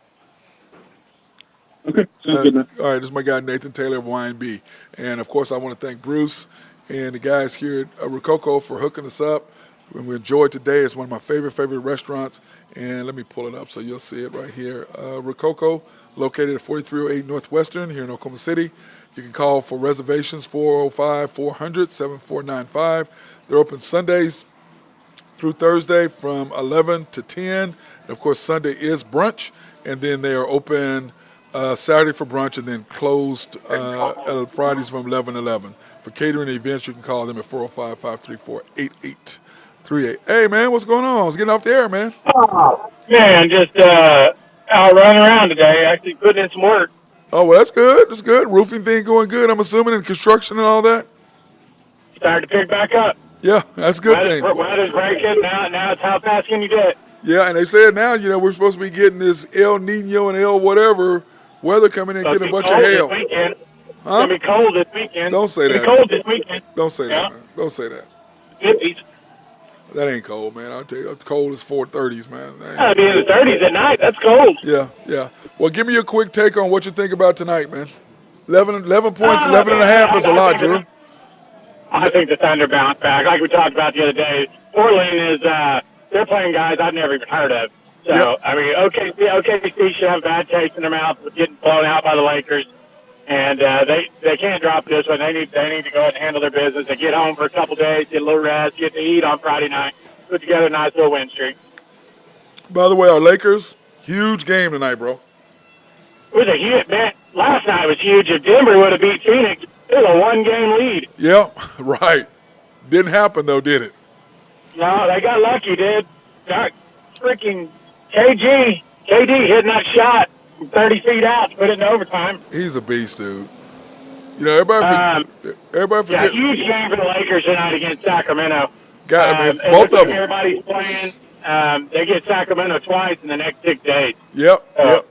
Okay, sounds good, man.
All right, this is my guy Nathan Taylor of YNB. And, of course, I want to thank Bruce and the guys here at Rococo for hooking us up. We enjoyed today. It's one of my favorite restaurants. And let me pull it up so you'll see it right here. Rococo, located at 4308 Northwestern here in Oklahoma City. You can call for reservations, 405-400-7495. They're open Sundays through Thursday from 11 to 10. And, of course, Sunday is brunch. And then they are open Saturday for brunch and then closed Fridays from 11 to 11. For catering events, you can call them at 405-534-8838. Hey, man, what's going on? I was getting off the air, man.
Oh, man, just out running around today, actually putting in some work.
Oh, well, that's good. That's good. Roofing thing going good, I'm assuming, in construction and all that?
Started to pick back up.
Yeah, that's a good thing.
Weather's breaking. Now it's how fast can you do it?
Yeah, and they said now, we're supposed to be getting this El Nino and El whatever weather coming in and getting a bunch of hail.
This weekend.
Huh?
It's going to be cold this weekend.
Don't say that.
It's cold this weekend.
Don't say that, man. Don't say that.
50s.
That ain't cold, man. I'll tell you, cold is 430s, man.
I'll be in the 30s at night. That's cold.
Yeah. Well, give me your quick take on what you think about tonight, man. 11 points, 11 and a half is a lot, Drew.
I think the Thunder bounce back. Like we talked about the other day, Portland is they're playing guys I've never even heard of. So,
Yep.
I mean, OKC should have a bad taste in their mouth with getting blown out by the Lakers. And they can't drop this one. They need to go ahead and handle their business and get home for a couple days, get a little rest, get to eat on Friday night, put together a nice little win streak.
By the way, our Lakers, huge game tonight, bro.
It was a huge, man. Last night was huge. If Denver would have beat Phoenix, it was a one-game lead.
Yeah, right. Didn't happen, though, did it?
No, they got lucky, dude. Got freaking KD hitting that shot from 30 feet out to put it in overtime.
He's a beast, dude. Everybody forget.
Yeah, huge game for the Lakers tonight against Sacramento.
Both of them.
Everybody's playing. They get Sacramento twice in the next 6 days.
Yep.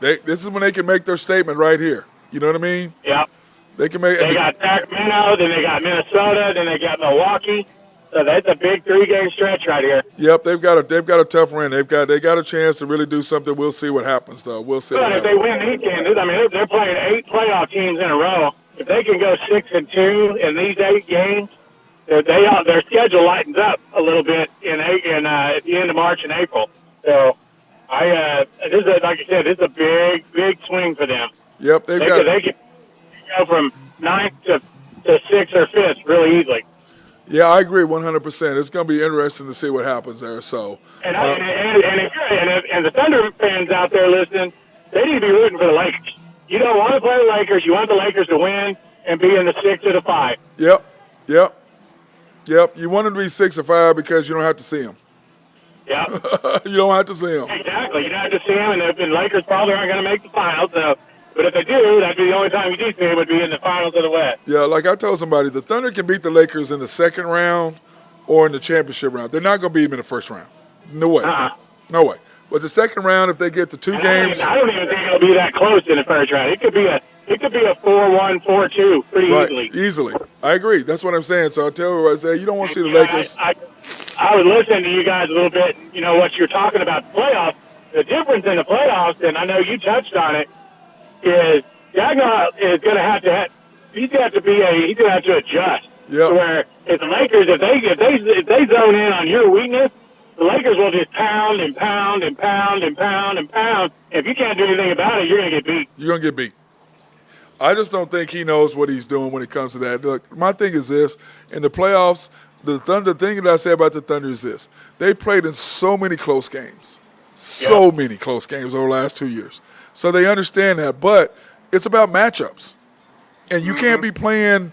This is when they can make their statement right here. You know what I mean?
Yep.
They can make.
They got Sacramento, then they got Minnesota, then they got Milwaukee. So that's a big 3-game stretch right here.
Yep, they've got a tough run. They got a chance to really do something. We'll see what happens, though. We'll see.
But if they win these games, I mean, they're playing 8 playoff teams in a row. If they can go 6-2 in these 8 games, their schedule lightens up a little bit at the end of March and April. So, like I said, this is a big swing for them.
Yep, they
can go from 9th to 6th or 5th really easily.
Yeah, I agree 100%. It's going to be interesting to see what happens there. So,
and the Thunder fans out there listening, they need to be rooting for the Lakers. You don't want to play the Lakers. You want the Lakers to win and be in the 6 or the 5.
Yep. You want them to be 6 or 5 because you don't have to see them.
Yep.
You don't have to see them.
Exactly. You don't have to see them, and the Lakers probably aren't going to make the finals. So. But if they do, that'd be the only time you do see them would be in the finals of the West.
Yeah, like I told somebody, the Thunder can beat the Lakers in the second round or in the championship round. They're not going to beat them in the first round. No way. No way. But the second round, if they get the 2 games,
I don't even think it'll be that close in the first round. It could be a 4-1, 4-2 pretty
easily. I agree. That's what I'm saying. So I tell everybody, I say, you don't want to see the Lakers.
I was listening to you guys a little bit. You know what you're talking about the playoffs. The difference in the playoffs, and I know you touched on it, is Dagnall is going to have to he's going to have to adjust.
Yeah.
Where if the Lakers if they zone in on your weakness, the Lakers will just pound and pound and pound and pound and pound. If you can't do anything about it, you're going to get beat.
You're going to get beat. I just don't think he knows what he's doing when it comes to that. Look, my thing is this: in the playoffs, the thing that I say about the Thunder is this: they played in so many close games, many close games over the last 2 years. So they understand that, but it's about matchups. And you can't be playing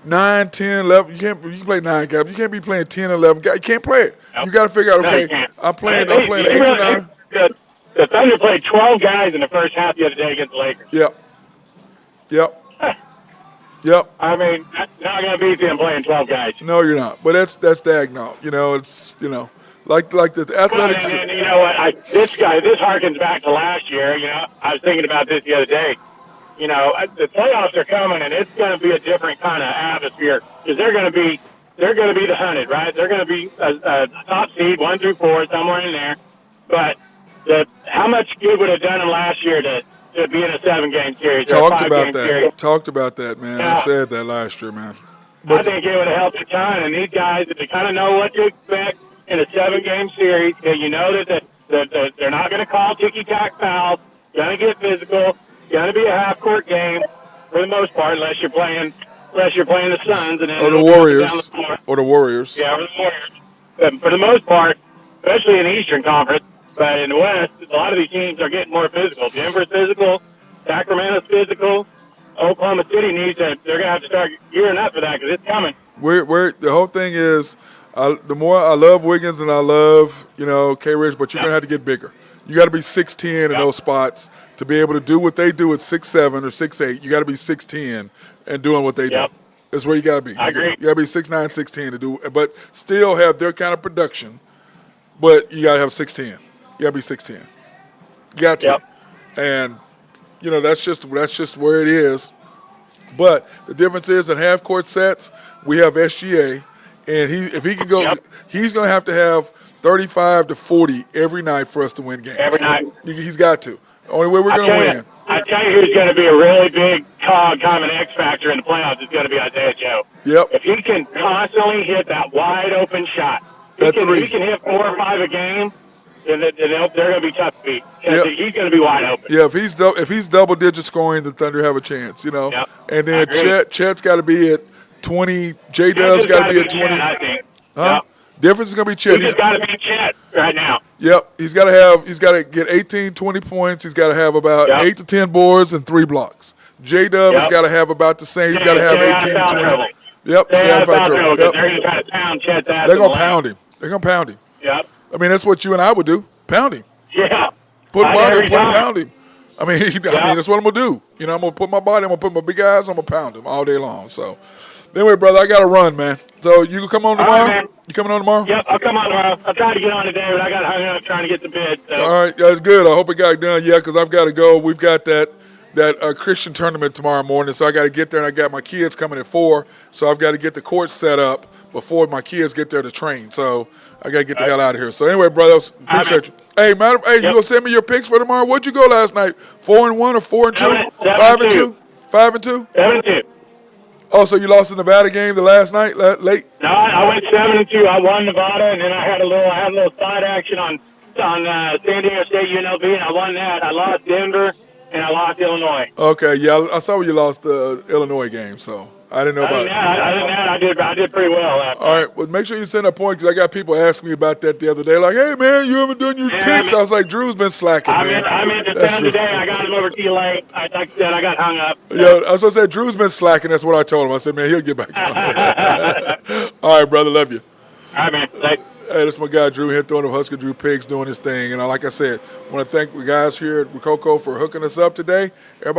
9, 10, 11. You can play 9 gaps. You can't be playing 10, 11 gaps. You can't play it. Yep. You got to figure out, okay, I'm playing 8 to 9.
The Thunder played 12 guys in the first half the other day against the Lakers.
Yep.
I mean, that's not going to beat them playing 12 guys.
No, you're not. But that's Dagnall. Like the athletics.
And you know what? This harkens back to last year. You know, I was thinking about this the other day. You know, the playoffs are coming, and it's going to be a different kind of atmosphere because they're going to be the hunted, right? They're going to be a top seed, 1 through 4, somewhere in there. But how much good would it have done them last year to be in a 7-game series or a 5-game series?
Talked about that, man.
Yeah.
I said that last year, man.
But I think it would have helped a ton. And these guys, if they kind of know what to expect in a 7-game series, you know that they're not going to call ticky-tack fouls, going to get physical, going to be a half-court game for the most part, unless you're playing the Suns and then
or the Warriors. Or the Warriors.
Yeah, or the Warriors. But for the most part, especially in the Eastern Conference, but in the West, a lot of these teams are getting more physical. Denver's physical, Sacramento's physical. Oklahoma City they're going to have to start gearing up for that because it's coming.
The whole thing is, the more I love Wiggins and I love, K-Rich, but you're going to have to get bigger. You got to be 6'10" in those spots to be able to do what they do at 6'7" or 6'8". You got to be 6'10" and doing what they do. That's where you got to be.
I agree.
You got to be 6'9", 6'10" to do, but still have their kind of production. But you got to have 6'10". You got to be 6'10". You got to be. And that's just where it is. But the difference is in half-court sets, we have SGA, and if he can go, he's going to have 35 to 40 every night for us to win games.
Every night.
He's got to. The only way we're going to win.
I tell you who's going to be a really big cog, kind of an X factor in the playoffs is going to be Isaiah Joe.
Yep.
If he can constantly hit that wide-open shot, he can hit 4 or 5 a game, then they're going to be tough to beat. He's going to be wide open.
Yeah, if he's double-digit scoring, the Thunder have a chance,
Yep.
And then Chet's got to be at 20. J-Dub's got to be at 20.
Chet, I think.
Huh?
Yep.
Difference is going to be Chet.
He's got to be Chet right now.
Yep. He's got to get 18, 20 points. He's got to have about 8 to 10 boards and 3 blocks. J-Dub has got to have about the same. He's got to have 18, 20. Yep.
Stay out of foul trouble because they're going to try to pound Chet's ass.
They're going to pound him. They're going to pound him.
Yep.
I mean, that's what you and I would do. Pound him.
Yeah.
Put him on him, pound him. I mean, that's what I'm going to do. I'm going to put my body, I'm going to put my big eyes, I'm going to pound him all day long. So, anyway, brother, I got to run, man. So, you can come on tomorrow?
Right,
you coming on tomorrow?
Yep, I'll come on tomorrow. I'll try to get on today, but I got hung up trying to get to bed. So.
All right, that's good. I hope it got done. Yeah, because I've got to go. We've got that Christian tournament tomorrow morning, so I got to get there, and I got my kids coming at 4, so I've got to get the court set up before my kids get there to train. So, I got to get the hell out of here. So, anyway, brother, appreciate you. Hey, man, you going to send me your picks for tomorrow? What'd you go last night? 4-1 or 4-2? 5-2? 5-2?
7-2.
Oh, so you lost the Nevada game the last night, late?
No, I went 7-2. I won Nevada, and then I had a little side action on San Diego State UNLV, and I won that. I lost Denver, and I lost Illinois.
Okay, yeah, I saw you lost the Illinois game, so I didn't know about it.
I did pretty well.
All right, well, make sure you send a point because I got people asking me about that the other day. Like, hey, man, you haven't done your picks. I was like, Drew's been slacking, man.
I meant to send today. I got him over too late. Like I said, I got hung up. So.
Yeah, I was going to say, Drew's been slacking. That's what I told him. I said, man, he'll get back on. All right, brother, love you.
All right, man. Thanks.
Hey, this is my guy, Drew Hinthorn of Husker Drew Pigs doing his thing. And like I said, I want to thank the guys here at Rococo for hooking us up today. Everybody